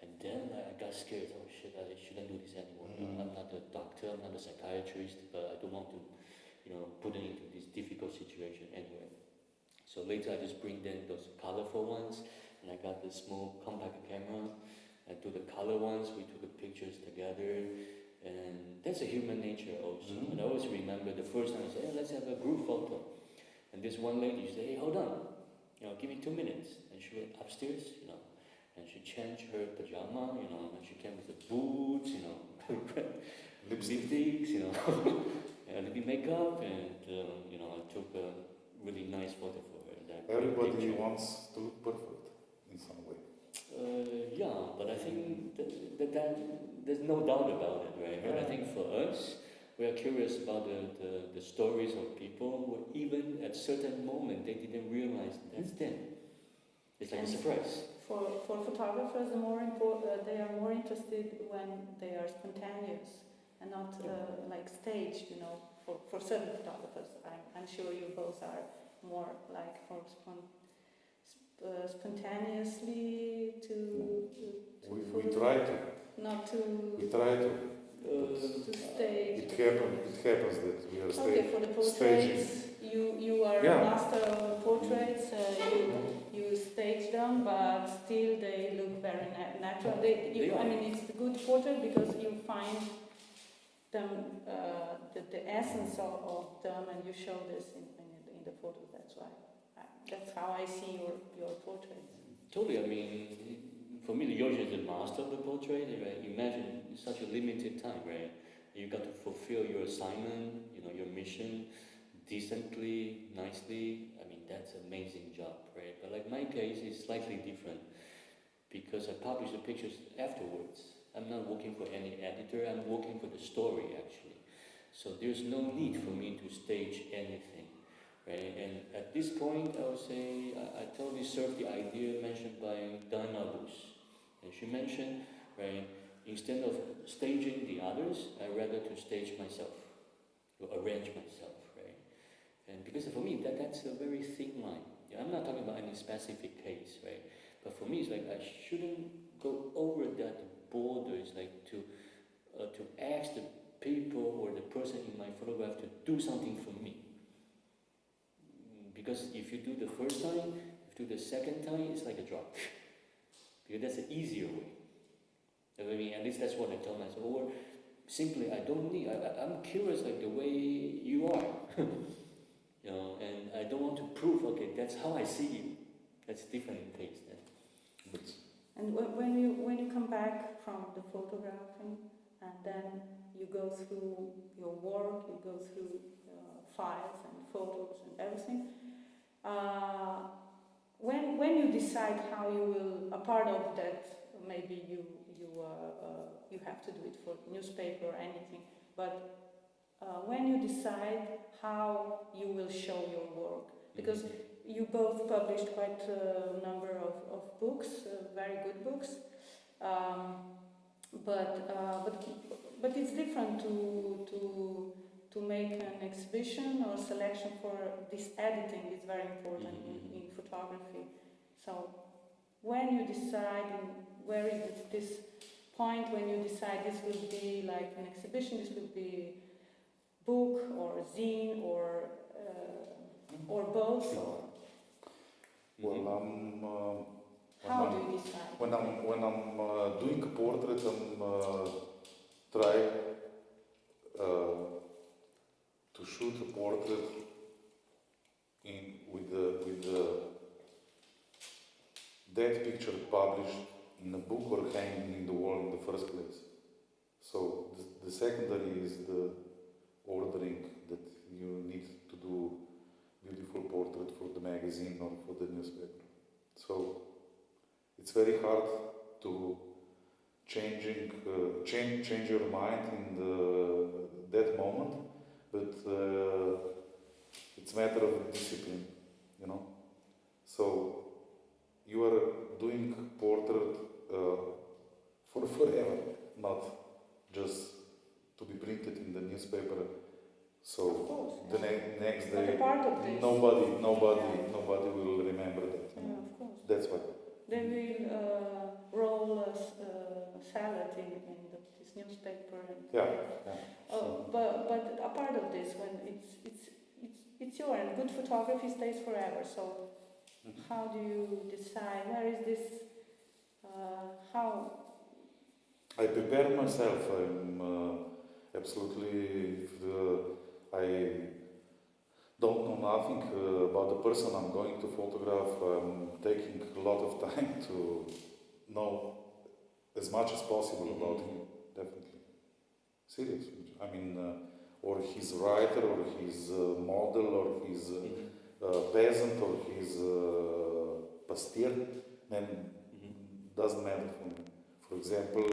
And then I got scared, oh shit, I shouldn't do this anymore. I'm not a doctor, I'm not a psychiatrist, but I don't want to, put them into this difficult situation anyway. So later I just bring them those colorful ones, and I got the small compact camera, and do the color ones, we took the pictures together. And that's a human nature also. And I always remember the first time I said, hey, let's have a group photo. And this one lady, she said, hey, hold on, give me 2 minutes. And she went upstairs, and she changed her pajama, and she came with the boots, lipsticks, and a little makeup, and I took a really nice photo for her. Everybody wants to look perfect in some way. Yeah, but I think that there's no doubt about it, right? But I think for us, we are curious about the stories of people who even at certain moment they didn't realize that's them. It's like a surprise. For photographers, they are more interested when they are spontaneous and not like staged. For certain photographers, I'm sure you both are more like for spontaneously We try to. Not to. We try to. To stage. It happens that we are Okay, for the portraits, you are a master of portraits. You stage them, but still they look very natural. It's a good portrait because you find them the essence of them, and you show this in the photos. That's why. That's how I see your portraits. Totally. For me, Jože is a master of the portrait. Right? Imagine such a limited time, right? You got to fulfill your assignment, your mission, decently, nicely. that's an amazing job, right? But like my case is slightly different because I publish the pictures afterwards. I'm not working for any editor, I'm working for the story actually. So there's no need for me to stage anything, right? And at this point, I would say I totally serve the idea mentioned by Dana Bush. And she mentioned, right, instead of staging the others, I rather to stage myself, to arrange myself, right? And because for me, that's a very thin line. Yeah, I'm not talking about any specific case, right? But for me, it's like I shouldn't go over that border. It's like to ask the people or the person in my photograph to do something for me. Because if you do the first time, if you do the second time, it's like a drop. Because that's the easier way. I mean, at least that's what I tell myself. Or simply, I don't need. I'm curious, like the way you are, you know, and I don't want to prove. Okay, that's how I see you. That's different taste. And when you come back from the photographing, and then you go through your work, you go through files and photos and everything. When you decide how you will, a part of that, maybe you have to do it for newspaper or anything, but when you decide how you will show your work, because you both published quite a number of books, very good books, but it's different to make an exhibition or selection for this. Editing is very important in photography. So when you decide, where is this point when you decide this will be like an exhibition, this will be book or zine or both? Or Well, how do you decide? When I'm doing a portrait, I'm try to shoot a portrait with that picture published in a book or hanging in the wall in the first place. So the secondary is the ordering that you need to do beautiful portrait for the magazine or for the newspaper. So it's very hard to change your mind in that moment, but it's a matter of discipline, you know. So you are doing portrait for forever, not just to be printed in the newspaper. So the next day, nobody will remember that. Yeah, of course. That's why. They will roll a salad in this newspaper. Yeah. But a part of this, when it's your and good photography stays forever. So how do you decide? Where is this? How? I prepare myself. I'm absolutely. I don't know nothing about the person I'm going to photograph. I'm taking a lot of time to know as much as possible about him. Definitely. Serious. I mean, or he's writer, or he's model, or he's peasant, or he's pastier. Then doesn't matter for me. For example,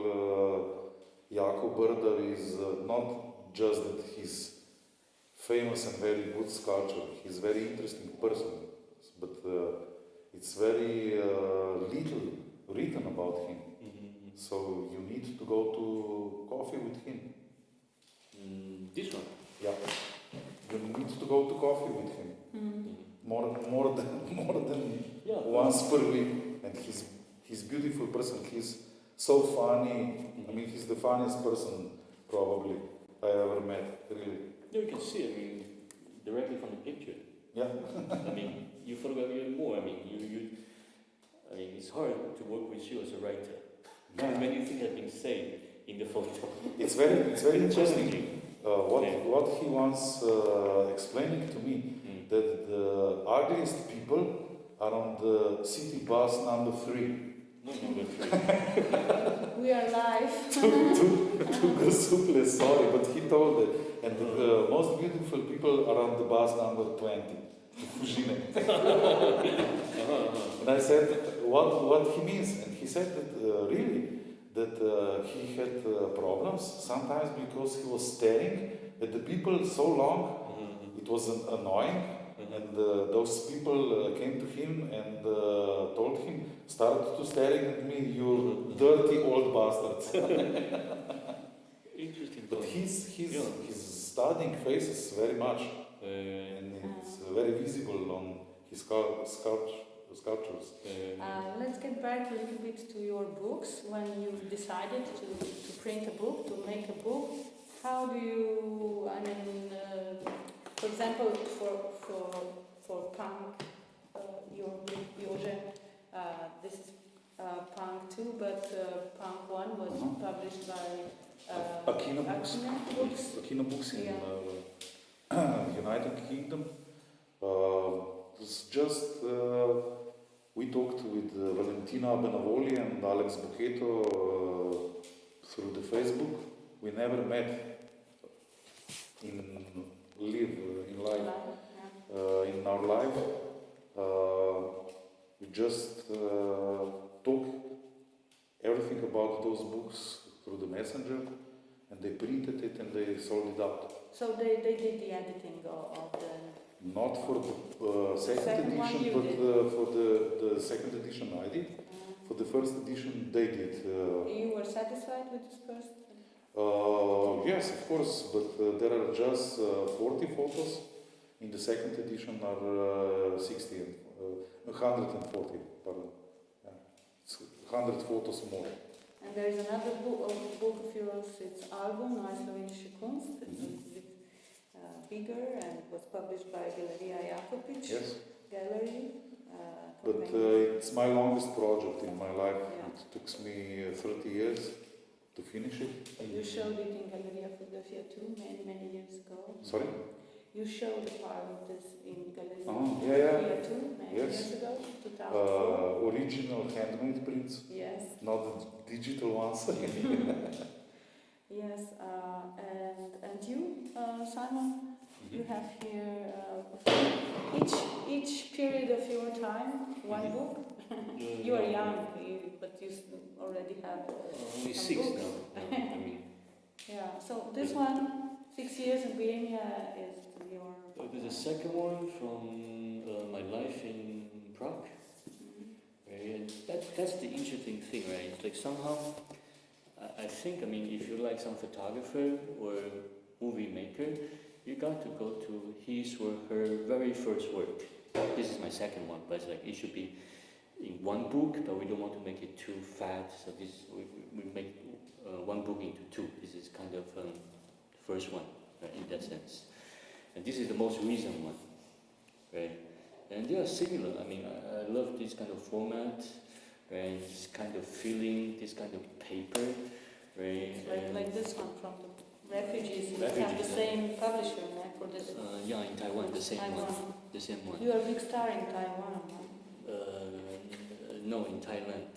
Jakub Brda is not just that he's famous and very good sculptor. He's a very interesting person, but it's very little written about him. So you need to go to coffee with him. This one? Yeah. You need to go to coffee with him. More than once per week. And he's beautiful person. He's so funny. I mean, he's the funniest person probably I ever met. Really. You can see, I mean, directly from the picture. Yeah. I mean, you photograph even more. I mean, I mean, it's hard to work with you as a writer. Many things have been said in the photo. It's very interesting. What he once explaining to me that the ugliest people are on the city bus number 3. No, number 3. We are live. Too super sorry, but he told it. And the most beautiful people are on the bus number 20. Fujine. And I said, what he means? And he said that really, that he had problems sometimes because he was staring at the people so long, it was annoying. And those people came to him and told him, start to staring at me, you dirty old bastards. Interesting. But he's studying faces very much, and it's very visible on his sculptures. Let's get back a little bit to your books. When you decided to print a book, to make a book, how do you, for example, for Punk, your book, Jože, this is Punk 2, but Punk 1 was published by Akino Books in United Kingdom. It's just we talked with Valentina Benavoli and Alex Buchetto through the Facebook. We never met in our life. We just talk everything about those books through the messenger, and they printed it and they sold it out. So they did the editing of the... Not for the second edition, but for the second edition I did. For the first edition they did. You were satisfied with this first? Yes, of course, but there are just 40 photos. In the second edition are 140, pardon. Yeah. It's 100 photos more. And there is another book of yours, it's album, Neue Slowenische Kunst. It's a bit bigger and was published by Galeria Jakopic. Yes. Gallery. But it's my longest project in my life. Yeah. It took me 30 years to finish it. You showed it in Galeria Philadelphia too, many years ago. Sorry? You showed a part of this in Galeria Philadelphia too, many years ago, 2004. Original handmade prints. Yes. Not the digital ones. Yes, and you, Simon, you have here each period of your time, one book. You are young, but you already have only some 6 books. now. Yeah, so this one, 6 years in Bohemia, is your... There's a second one from my life in Prague. Right? And that's the interesting thing, right? It's like somehow, I think, if you're like some photographer or movie maker, you got to go to his or her very first work. This is my second one, but it's like it should be in one book, but we don't want to make it too fat, so we make one book into 2. This is kind of the first one, right, in that sense. And this is the most recent one, right? And they are similar. I love this kind of format, right? This kind of feeling, this kind of paper, right? Like this one from the refugees. You have the same publisher, right, for this? Yeah, in Taiwan, the same one. The same one. You are a big star in Taiwan, right? No, in Thailand.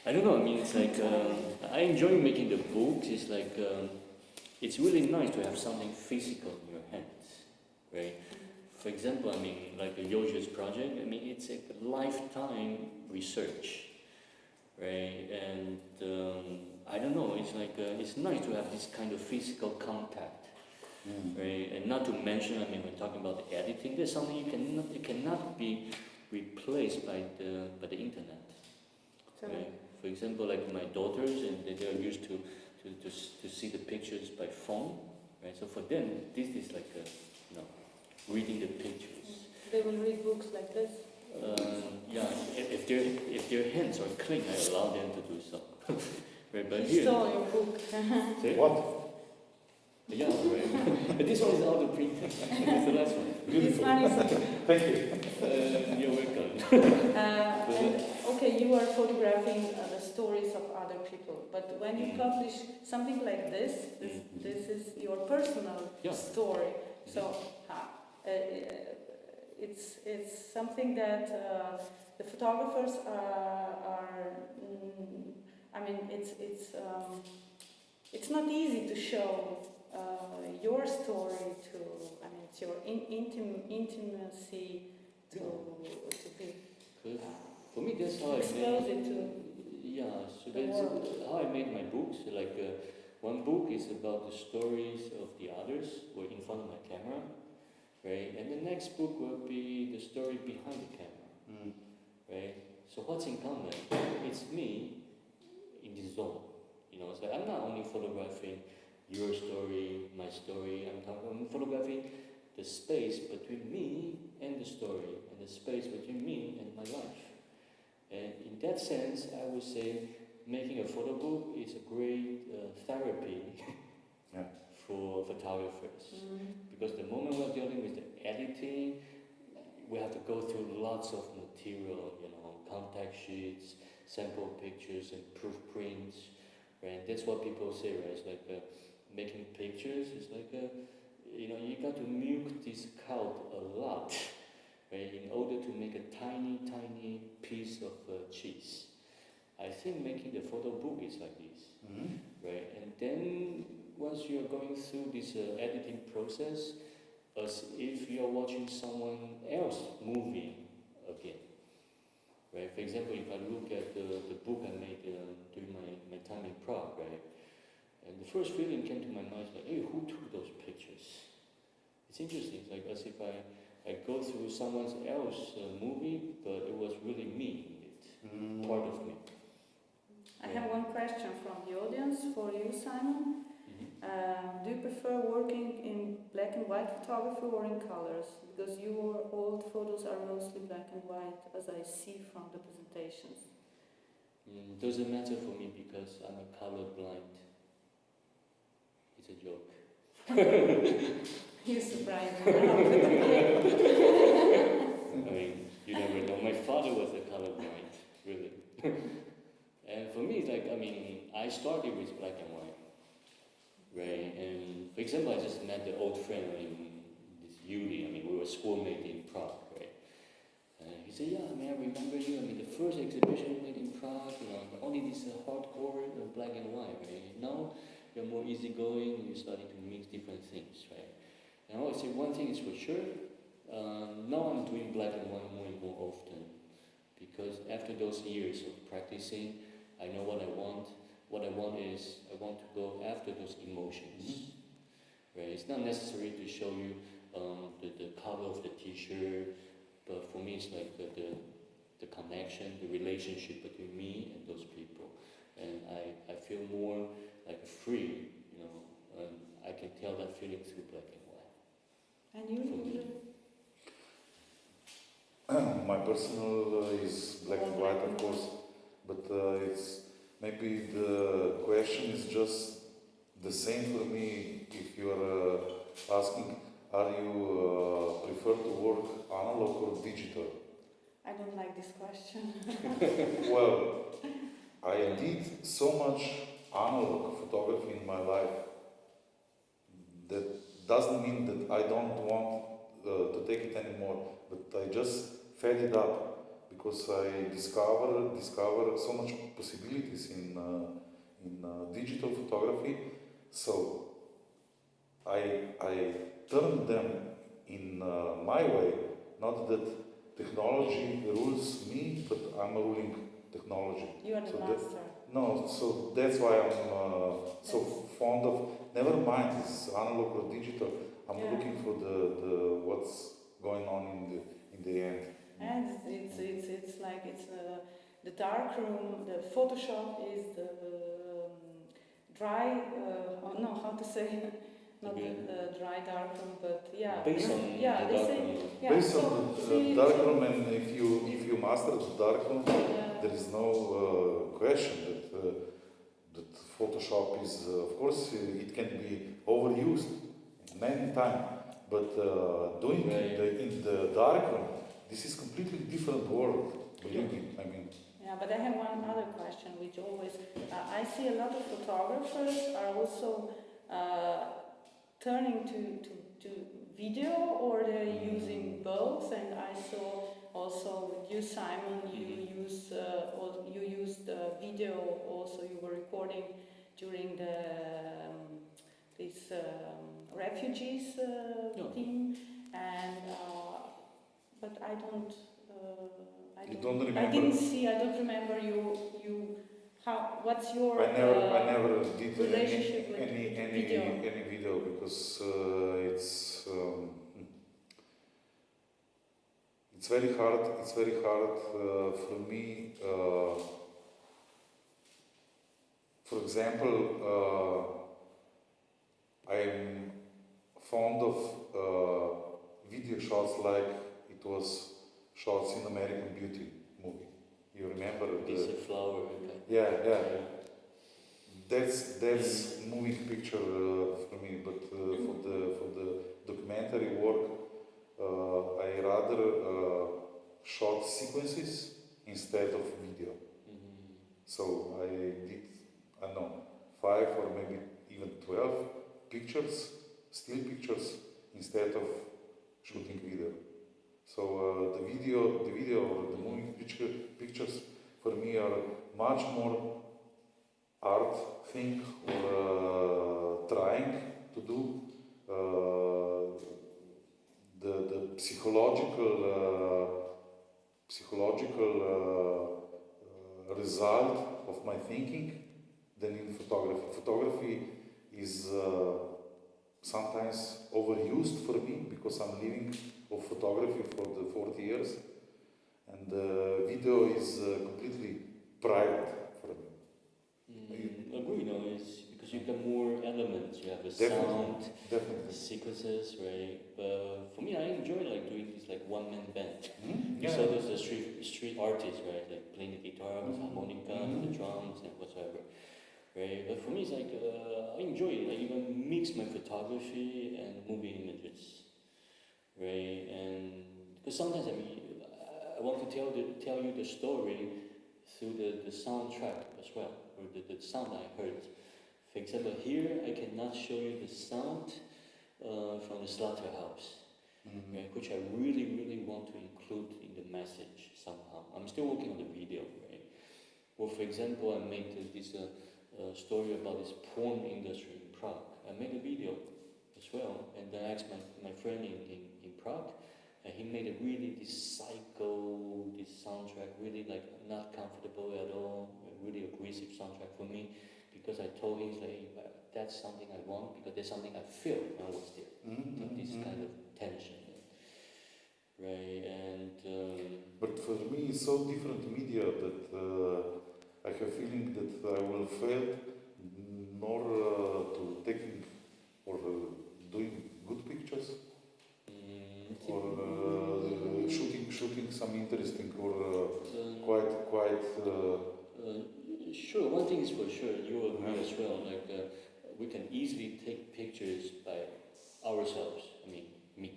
I don't know. It's like I enjoy making the books. It's like it's really nice to have something physical in your hands, right? For example, like Jože's project. It's a lifetime research, right? And I don't know. It's like it's nice to have this kind of physical contact, right? And not to mention, when talking about the editing, there's something it cannot be replaced by the internet. Right? For example, like my daughters, and they are used to see the pictures by phone, right? So for them, this is like reading the pictures. They will read books like this. Yeah, if their hands are clean, I allow them to do so. Right, but He stole your book. What? Yeah, right. But this one is auto printed. That's the last one. This one is... Thank you. You're welcome. Okay, you are photographing the stories of other people, but when you publish something like this is your personal story. So it's something that the photographers are it's not easy to show your story to It's your intimacy to be For me, that's how I expose made. it to. Yeah, so the that's world. how I made my books. Like one book is about the stories of the others who are in front of my camera, right? And the next book will be the story behind the camera, right? So what's in common? It's me in the zone. You know, so I'm not only photographing your story, my story. I'm photographing the space between me and the story, and the space between me and my life. And in that sense, I would say making a photo book is a great therapy for photographers. Because the moment we're dealing with the editing, we have to go through lots of material, you know, contact sheets, sample pictures, and proof prints. Right? And that's what people say, right? It's like making pictures. It's like you know, you got to milk this cow a lot. Right, in order to make a tiny, tiny piece of cheese. I think making the photo book is like this, right? And then once you're going through this editing process, as if you're watching someone else moving again, right? For example, if I look at the book I made during my time in Prague, right? And the first feeling came to my mind is like, hey, who took those pictures? It's interesting. It's like as if I go through someone else's movie, but it was really me in it, part of me. I have one question from the audience for you, Simon. Do you prefer working in black and white photography or in colors? Because your old photos are mostly black and white, as I see from the presentations. Doesn't matter for me because I'm a color blind. It's a joke. You surprised I mean, you never know. My father was a color blind, really. And for me, it's like, I mean, I started with black and white, right? And for example, I just met the old friend in this Yuli. I mean, we were schoolmates in Prague, right? And he said, yeah, I mean, I remember you. I mean, the first exhibition we made in Prague, you know, only this hardcore black and white, right? Now you're more easygoing. You're starting to mix different things, right? And I always say one thing is for sure. Now I'm doing black and white more and more often because after those years of practicing, I know what I want. What I want is I want to go after those emotions. Right? It's not necessary to show you the cover of the T-shirt, but for me it's like the connection, the relationship between me and those people, and I feel more like free, you know. I can tell that feeling through black and white. And you? My personal is black and white, of course, but it's maybe the question is just the same for me. If you are asking, are you prefer to work analog or digital? I don't like this question. Well, I did so much analog photography in my life. That doesn't mean that I don't want to take it anymore, but I just fed it up because I discover so much possibilities in digital photography. So I turned them in my way. Not that technology rules me, but I'm ruling technology. You are the master. No, so that's why I'm so fond of. Never mind, it's analog or digital. I'm looking for the what's going on in the end. And it's like it's the dark room. The Photoshop is the dry. No, how to say? Not dry dark room, but Based on the dark room. Based on the dark room, and if you master the dark room, there is no question that Photoshop is, of course, it can be overused many times, but doing it in the dark room, this is completely different world, believe me, I mean. Yeah, but I have one other question, which always, I see a lot of photographers are also turning to video, or they're using both, and I saw also with you, Simon, you used video also, you were recording during the this refugees theme, and but I don't. You don't remember? I didn't see. I don't remember you. How? What's your? I never did relationship with any video because it's very hard. It's very hard for me. For example, I'm fond of video shots like it was shots in American Beauty movie. You remember? It's a flower. Yeah. That's moving picture for me. But for the documentary work, I rather shot sequences instead of video. Mm-hmm. So I did, I don't know, 5 or maybe even 12 pictures, still pictures, instead of shooting video. So the video or the moving pictures for me are much more art thing or trying to do the psychological result of my thinking than in photography. Photography is sometimes overused for me because I'm living of photography for the 40 years, and video is completely private for me. Agree, no, it's because you have more elements. You have a sound, the sequences, right? But for me, I enjoy like doing this like one-man band. You saw those street artists, right? Like playing the guitar with harmonica and the drums and whatever, right? But for me, it's like I enjoy it. I even mix my photography and movie images, right? And because sometimes I want to tell you the story through the soundtrack as well, or the sound I heard. For example, here I cannot show you the sound from the Slaughterhouse, right, which I really want to include in the message somehow. I'm still working on the video, right? Or for example, I made this story about this porn industry in Prague. I made a video as well, and then I asked my friend in Prague, and he made a really this soundtrack, really like not comfortable at all, a really aggressive soundtrack for me, because I told him like that's something I want, because there's something I feel when I was there. This kind of tension, right? And but for me, it's so different media that I have a feeling that I will fail nor to taking or doing good pictures. Or shooting some interesting or quite. Sure. One thing is for sure, you agree as well. Like we can easily take pictures by ourselves. I mean, me,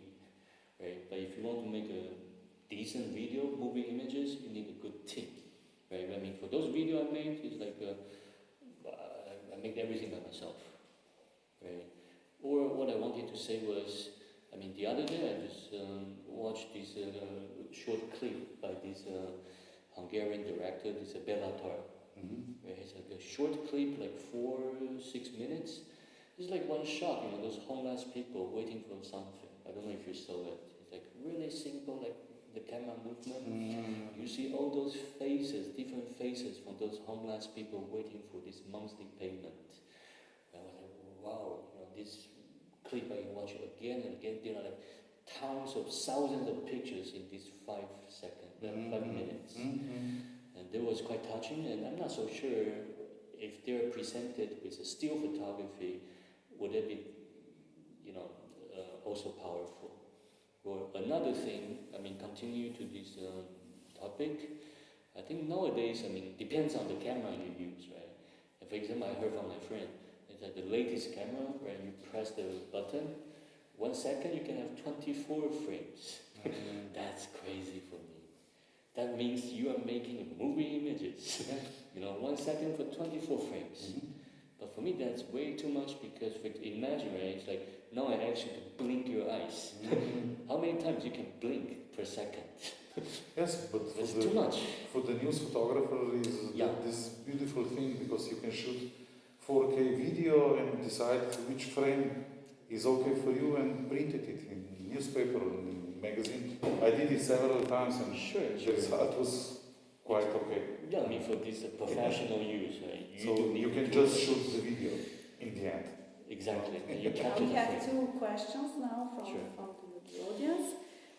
right? But if you want to make a decent video, moving images, you need a good team, right? I mean, for those videos I made, it's like I made everything by myself, right? Or what I wanted to say was, I mean, the other day I just watched this short clip by this Hungarian director, this Bellator. Right? It's like a short clip, like 4-6 minutes. It's like one shot, those homeless people waiting for something. I don't know if you saw it. It's like really simple, like the camera movement. You see all those faces, different faces from those homeless people waiting for this monthly payment. I was like, wow, this clip I can watch it again and again. There are like thousands of pictures in these 5 minutes. And that was quite touching, and I'm not so sure if they're presented with a still photography, would it be, also powerful. Or another thing, continue to this topic, I think nowadays, depends on the camera you use, right? And for example, I heard from my friend, it's like the latest camera, right? You press the button, 1 second you can have 24 frames. That's crazy for me. That means you are making movie images. 1 second for 24 frames. But for me, that's way too much, because imagine, right? It's like now I ask you to blink your eyes. How many times you can blink per second? Yes, but it's too much. For the news photographer is this beautiful thing, because you can shoot 4K video and decide which frame is okay for you and printed it in newspaper or in magazine. I did it several times and Sure. the result was quite okay. Yeah, I mean for this professional use, right? So you can do just it. shoot the video in the end. Exactly. And you capture We the have frame. 2 questions now from Sure. the audience.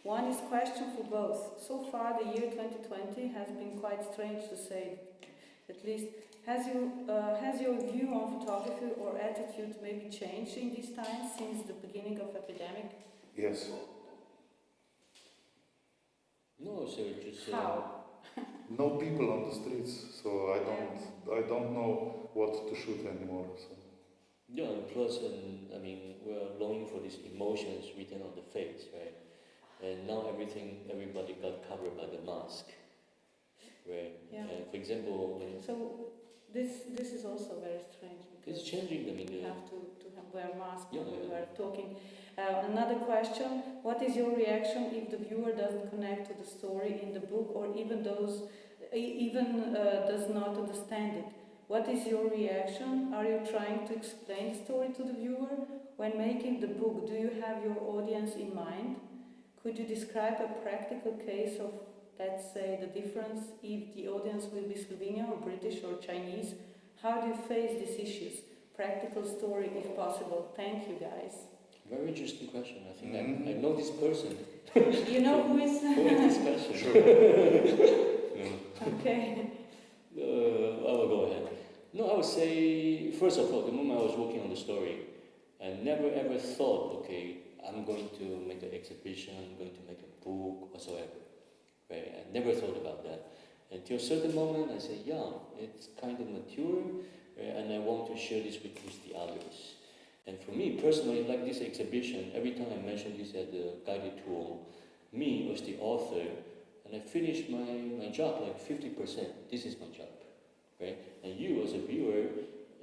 One is question for both. So far, the year 2020 has been quite strange to say, at least. Has your view on photography or attitude maybe changed in this time since the beginning of epidemic? Yes. No, so just How? No people on the streets, so I don't know what to shoot anymore. So. yeah, and plus, I mean, we're longing for these emotions written on the face, right? And now everybody got covered by the mask, right? Yeah. For example, So this is also very strange because it's changing. I mean, we have to wear masks Yeah, when we yeah. are talking. Another question: what is your reaction if the viewer doesn't connect to the story in the book, or even does not understand it? What is your reaction? Are you trying to explain the story to the viewer when making the book? Do you have your audience in mind? Could you describe a practical case of, let's say, the difference if the audience will be Slovenian or British or Chinese? How do you face these issues? Practical story if possible. Thank you, guys. very interesting question. I think I know this person. You know who is? Who is this person? Sure. Okay. I will go ahead. No, I would say, first of all, the moment I was working on the story, I never ever thought, okay, I'm going to make an exhibition, I'm going to make a book, whatsoever. Right? I never thought about that. Until a certain moment, I said, yeah, it's kind of mature, right? And I want to share this with the others. And for me personally, like this exhibition, every time I mention this as a guided tour, me as the author, and I finished my job like 50%. This is my job, right? And you as a viewer,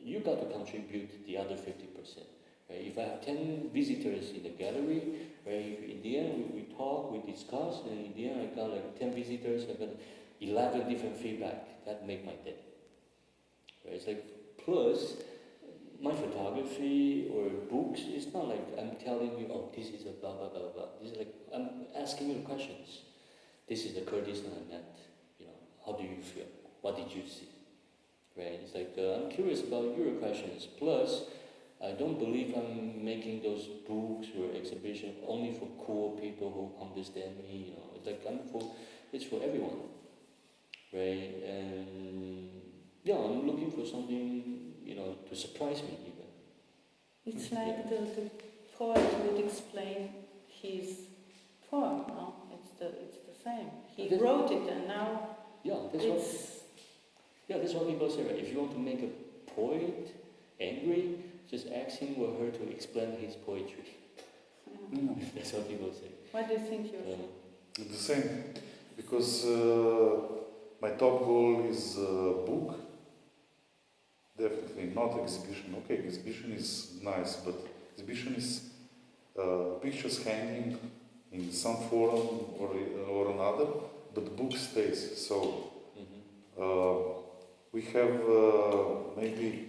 you got to contribute the other 50%. Right? If I have 10 visitors in the gallery, right? In the end we talk, we discuss, and in the end I got like 10 visitors, I got 11 different feedback. That make my day. Right? It's like plus my photography or books, it's not like I'm telling you, oh, this is a blah blah blah blah. This is like I'm asking you questions. This is the Kurdistan I met. You know, how do you feel? What did you see? Right? It's like I'm curious about your questions. Plus, I don't believe I'm making those books or exhibition only for cool people who understand me. You know, it's like it's for everyone. Right? And yeah, I'm looking for something, you know, to surprise me even. It's like the poet would explain his poem, no? It's the same. He wrote it and now that's what people say, right? If you want to make a poet angry, just ask him or her to explain his poetry. That's what people say. What do you think, Jože? The same, because my top goal is book. Definitely not exhibition. Okay, exhibition is nice, but exhibition is pictures hanging in some forum or another, but book stays. So we have maybe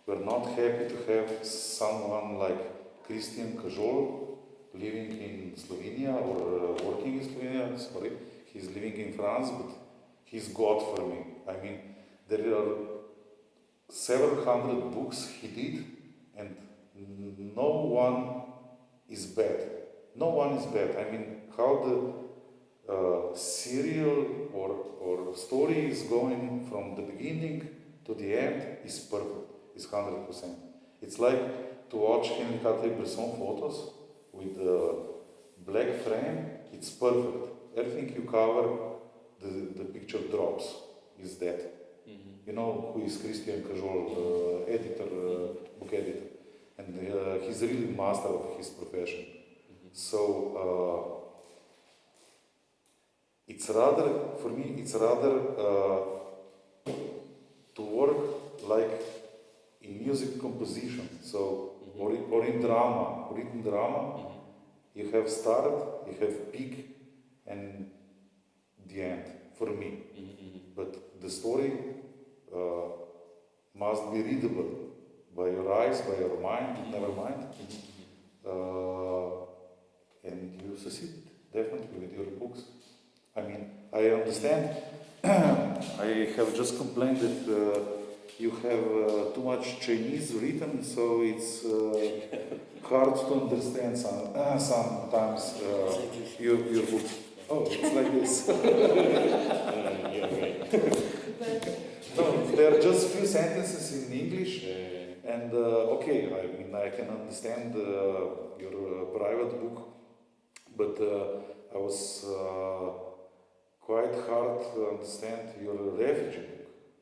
we're not happy to have someone like Christian Kajol living in Slovenia or working in Slovenia. Sorry, he's living in France, but he's God for me. I mean, there are several hundred books he did, and no one is bad. No one is bad. I mean, how the serial or story is going from the beginning to the end is perfect. It's 100%. It's like to watch Henri Cartier-Bresson photos with the black frame. It's perfect. Everything you cover, the picture drops. Is that. You know who is Christian Kajol, editor, book editor, and he's really master of his profession. So it's rather, for me, it's rather to work like in music composition. So or in drama, written drama, you have start, you have peak, and the end. For me, but the story must be readable by your eyes, by your mind, never mind. And you succeed definitely with your books. I mean, I understand. I have just complained that you have too much Chinese written, so it's hard to understand sometimes your books. Oh, it's like this. You're right. No, there are just few sentences in English, and okay, I mean, I can understand your private book, but I was quite hard to understand your refugee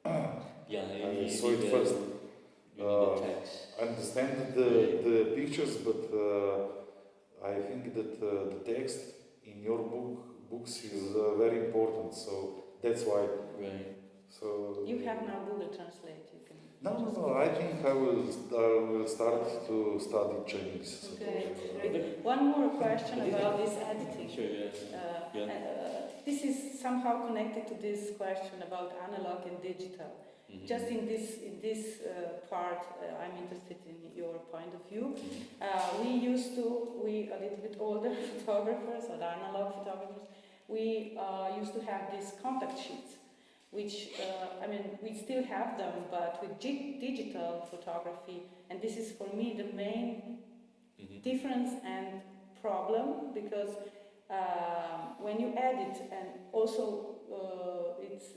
book. Yeah, I saw it first. You need the text. I understand the pictures, but I think that the text in your books is very important. So that's why. Right. So you have now Google Translate. You can. No. I think I will start to study Chinese. Okay. Great. One more question about this editing. Sure. Yeah. This is somehow connected to this question about analog and digital. Mm-hmm. Just in this part, I'm interested in your point of view. We a little bit older photographers or analog photographers, we used to have these contact sheets, which we still have them, but with digital photography, and this is for me the main difference and problem, because when you edit, and also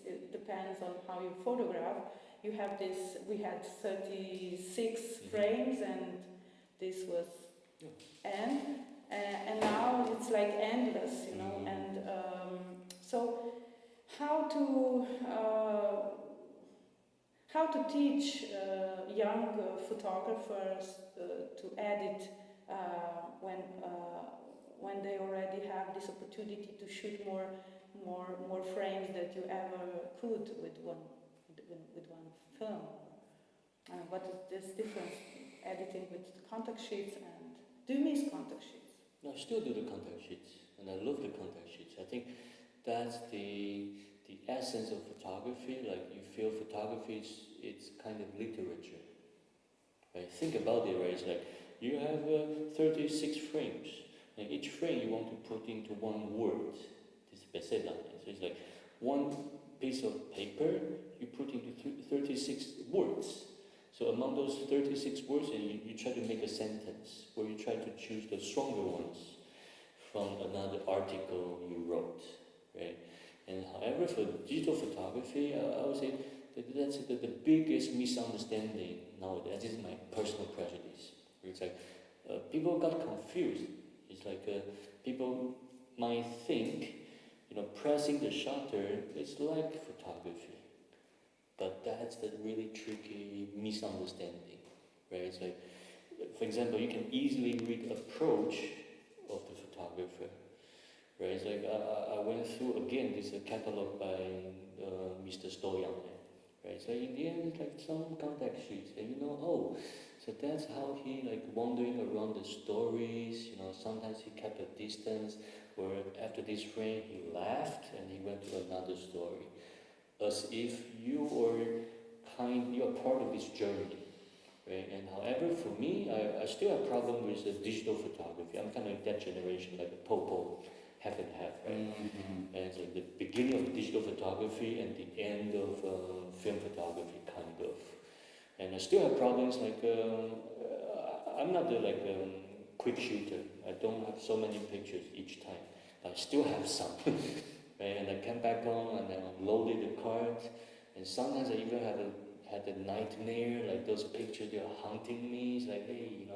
it depends on how you photograph, you have this, we had 36 frames, and this was and now it's like endless, you know, and so how to teach young photographers to edit when they already have this opportunity to shoot more frames that you ever could with one film. What is this difference, editing with contact sheets, and do you miss contact sheets? No, I still do the contact sheets, and I love the contact sheets. I think that's the essence of photography. Like, you feel photography it's kind of literature. Right? Think about it, right? It's like you have 36 frames, and each frame you want to put into one word. This is so it's like one piece of paper you put into 36 words. So among those 36 words, you try to make a sentence, or you try to choose the stronger ones from another article you wrote, right? And however, for digital photography, I would say that that's the biggest misunderstanding nowadays. This is my personal prejudice. It's like people got confused. It's like people might think, pressing the shutter is like photography. But that's the really tricky misunderstanding, right? It's like, for example, you can easily read the approach of the photographer, right? It's like I went through again this catalog by Mr. Stoyan, right? So in the end, it's like some contact sheets, and so that's how he wandering around the stories. Sometimes he kept a distance, where after this frame he left and he went to another story, as if you are part of this journey, right? And however, for me, I still have problem with the digital photography. I'm kind of like that generation, like a popo, half and half, right? Mm-hmm. And it's like the beginning of digital photography and the end of film photography, kind of. And I still have problems I'm not the quick shooter. I don't have so many pictures each time. I still have some. And I came back on and then loaded the cart, and sometimes I even had a nightmare, like those pictures, they're haunting me. It's like, hey,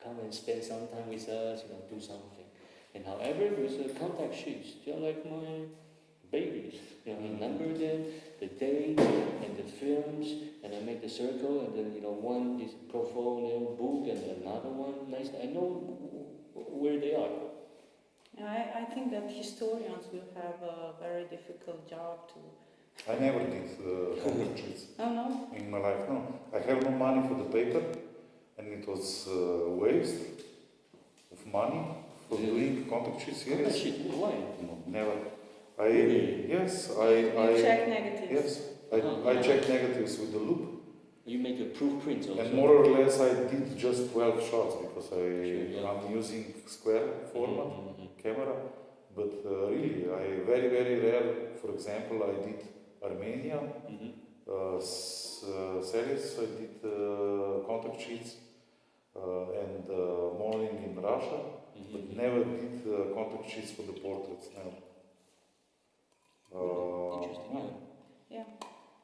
come and spend some time with us, do something. And however, with the contact sheets, they're like my babies. I remember them, the date and the films, and I make the circle, and then one is portfolio book and another one. Nice. I know where they are. I think that historians will have a very difficult job to. I never did contact sheets. Oh no? In my life, no. I have no money for the paper, and it was waste of money for doing contact sheets. Yes. Contact sheet? Why? No, never. Really? Yes, You check negatives. Yes, I check negatives with the loop, You make a proof print also. And more or less I did just 12 shots because yeah. I'm using square format camera. But really, I very rare, for example, I did Armenia series, I did contact sheets and modeling in Russia, but never did contact sheets for the portraits, never. Interesting, Yeah.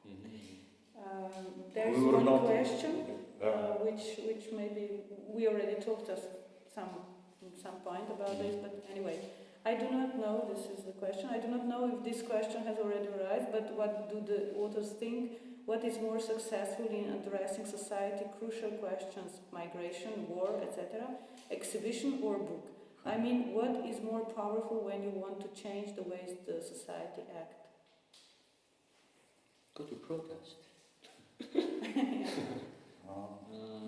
Mm-hmm. There's We were one not- question which maybe we already talked at some point about this, but anyway, I do not know, this is the question, I do not know if this question has already arrived, but what do the authors think? What is more successful in addressing society crucial questions, migration, war, etc., exhibition or book? I mean, what is more powerful when you want to change the ways the society act? Go to protest.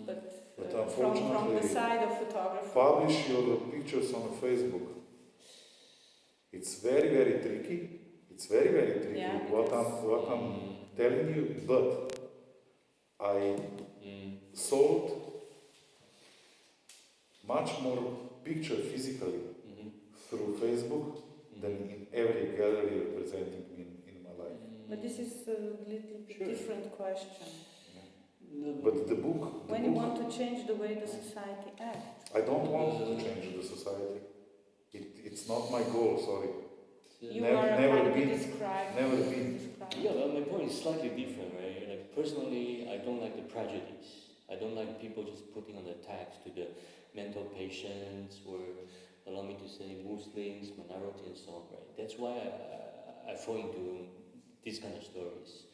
But But from the unfortunately, side of photography. publish your pictures on Facebook. It's very tricky. It's very tricky. Yeah, what I'm telling you, but I sold much more picture physically through Facebook than in every gallery representing me in my life. But this is a little bit different question. But the book. When you want to change the way the society acts. I don't want to change the society. It's not my goal. Sorry. You Never- are never kind of been. described. Never been. Yeah, well, my point is slightly different, right? Like personally, I don't like the prejudice. I don't like people just putting on the tags to the mental patients or allow me to say Muslims, minority, and so on, right? That's why I fall into these kind of stories.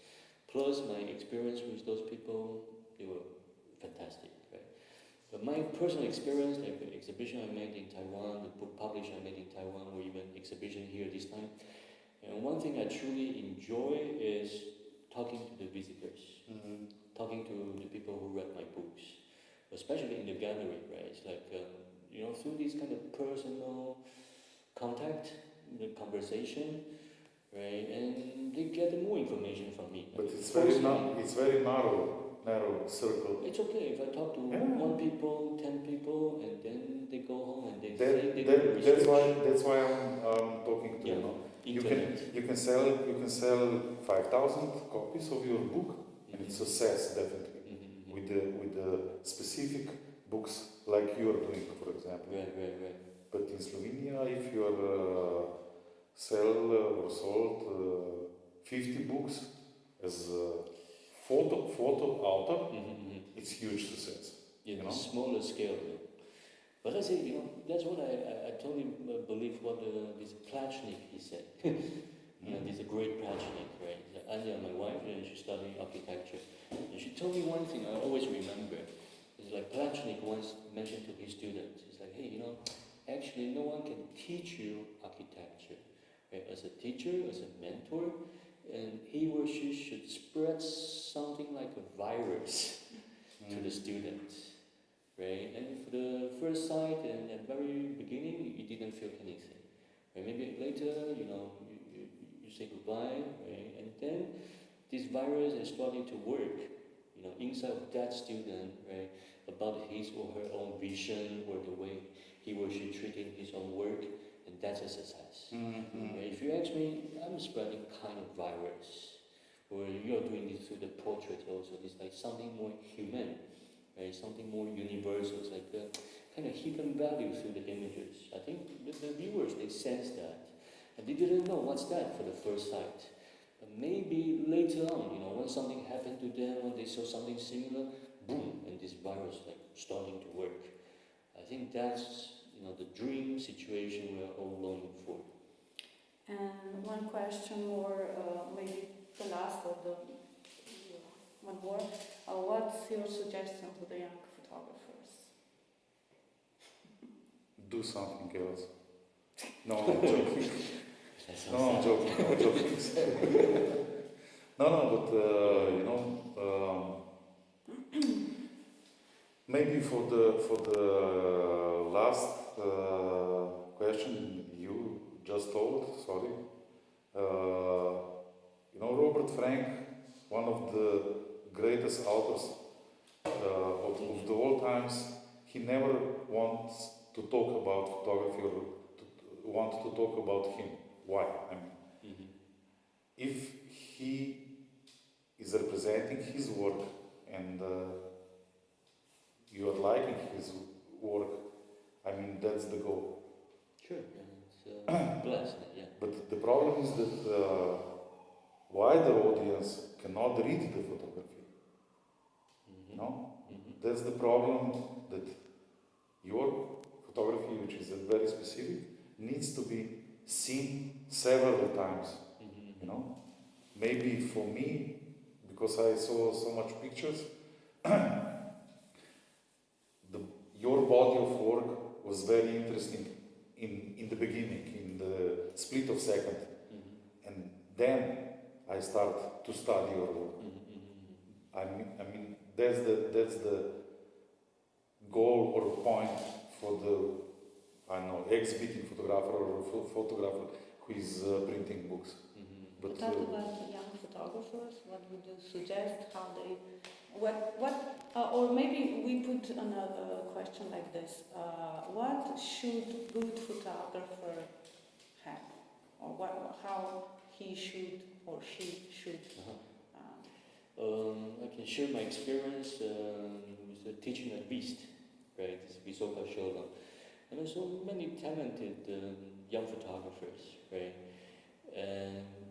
Plus, my experience with those people, they were fantastic, right? But my personal experience, like the exhibition I made in Taiwan, the book published I made in Taiwan, or even exhibition here this time, and one thing I truly enjoy is talking to the visitors, talking to the people who read my books, especially in the gallery, right? It's like, through this kind of personal contact, the conversation, right? And they get more information from me. But it's very narrow circle. It's okay if I talk to 1 people, 10 people, and then they go home and they That's why I'm talking to you. You can sell 5,000 copies of your book, and it's a success definitely. With the specific books like you are doing, for example. Right. But in Slovenia, if you are sold 50 books as a photo author, it's huge success. Yeah, the smaller scale. But I say, that's what I totally believe what this Plachnik he said. This a great Plachnik, right? Anya, my wife, and she studied architecture. And she told me one thing I always remember. It's like Plachnik once mentioned to his students, it's like, hey, actually no one can teach you architecture. Right? As a teacher, as a mentor, and he or she should spread something like a virus to the students. Right? And for the first sight and at the very beginning, you didn't feel anything. Right? Maybe later, you say goodbye, right? And then this virus is starting to work, inside of that student, right? About his or her own vision or the way he or she treating his own work, and that's a success. Right? If you ask me, I'm spreading kind of virus, or you're doing this through the portrait also. It's like something more human. Right, something more universal. It's like a kind of hidden value through the images. I think the viewers, they sense that. And they didn't know what's that for the first sight. But maybe later on, when something happened to them, when they saw something similar, boom, and this virus like starting to work. I think that's, the dream situation we're all longing for. And one question more, maybe the last of the one more. What's your suggestion to the young photographers? Do something else. No, I'm joking. I'm joking. Maybe for the last question you just told, sorry. Robert Frank, one of the greatest authors of the all times, he never wants to talk about photography or want to talk about him. Why? I mean, if he is representing his work and you are liking his work, I mean, that's the goal. Sure, it's blessed, yeah. But the problem is that wider audience cannot read the photography. No? That's the problem, that your photography, which is very specific, needs to be seen several times. You know? Maybe for me, because I saw so much pictures, your body of work was very interesting in the beginning, in the split of second. And then I start to study your work. I mean, that's the goal or point for the, I don't know, exhibiting photographer or photographer who is printing books. But talk about young photographers. What would you suggest? How they, or maybe we put another question like this: what should good photographer have, or how he should or she should? I can share my experience with teaching at Beast, right? This Visoka Shola, and there's so many talented young photographers, right?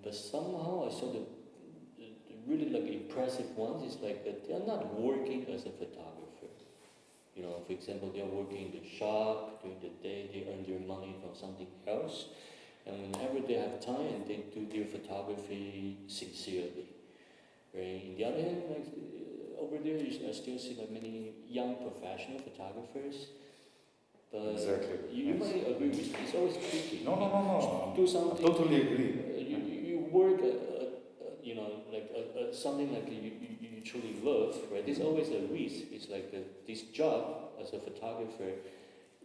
But somehow I saw the really like impressive ones is like that they are not working as a photographer. You know, for example, they are working in the shop during the day. They earn their money from something else, and whenever they have time, they do their photography sincerely. Right. On the other hand, like, over there, I still see like many young professional photographers. But exactly. You might agree with me. It's always tricky. No. Do something. I totally agree. You work, you know, like something like you truly love, right? There's always a risk. It's like this job as a photographer,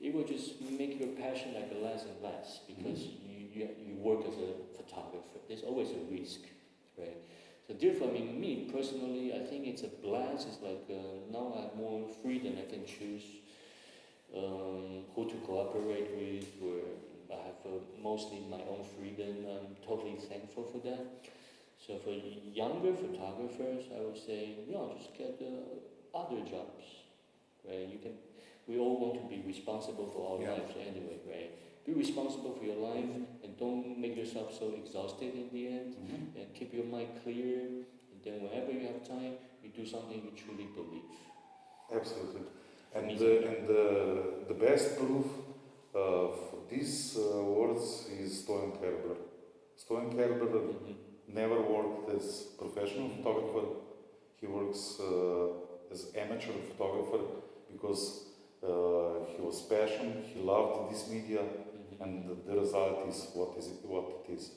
it will just make your passion like less and less because you work as a photographer. There's always a risk, right? So therefore, I mean, me personally, I think it's a blast. It's like now I have more freedom. I can choose who to cooperate with, where I have mostly my own freedom. I'm totally thankful for that. So for younger photographers, I would say, just get other jobs, right? We all want to be responsible for our lives anyway, right? Be responsible for your life and don't make yourself so exhausted in the end. And keep your mind clear. And then whenever you have time, you do something you truly believe. Absolutely. And the best proof for these words is Stoyan Kerber. Stoyan Kerber never worked as professional photographer. He works as amateur photographer because he was passionate, he loved this media, and the result is what it is.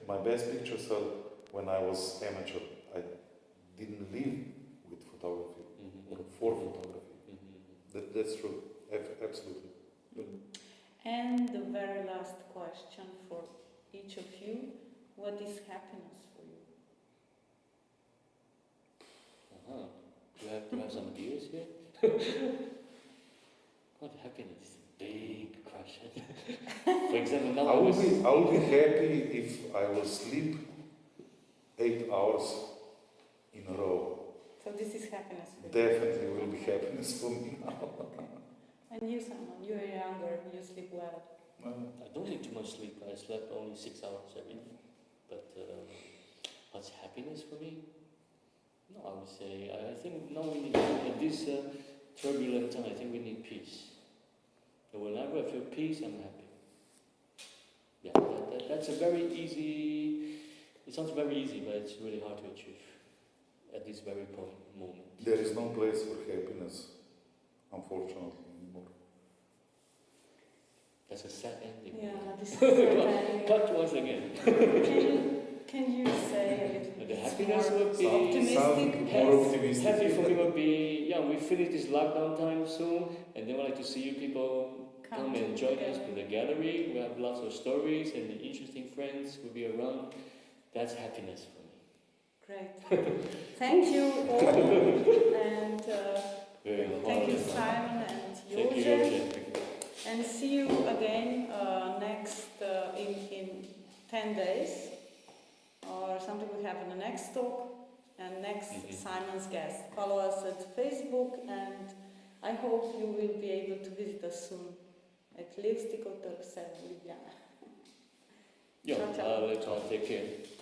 My best pictures are when I was amateur. I didn't live with photography or for photography. That's true, absolutely. And the very last question for each of you: what is happiness for you? Do you have some beers here? What happiness is a big question. For example, now I would be happy if I will sleep 8 hours in a row. So this is happiness for you? Definitely will be happiness for me now. Okay. And you, Simon, you are younger, you sleep well. I don't need too much sleep. I slept only 6 hours every night. But what's happiness for me? No, I would say, I think now we need, in this turbulent time, I think we need peace. And whenever I feel peace, I'm happy. Yeah, that's a very easy, it sounds very easy, but it's really hard to achieve at this very moment. There is no place for happiness, unfortunately, anymore. That's a sad ending. Yeah, this is sad ending. Cut once again. Can you say a little The bit happiness more would be optimistic? more optimistic. Happy for me would be, we finish this lockdown time soon, and then we'd like to see you people come and join us to the gallery. We have lots of stories, and the interesting friends will be around. That's happiness for me. Great. Thank you all, and thank you Simon and Thank you, Jože, Jože. and see you again next in 10 days or something we have in the next talk and next Simon's guest. Follow us at Facebook, and I hope you will be able to visit us soon at Levstikov Trg 7 Ljubljana. Yeah, Ciao, ciao. let's all take care.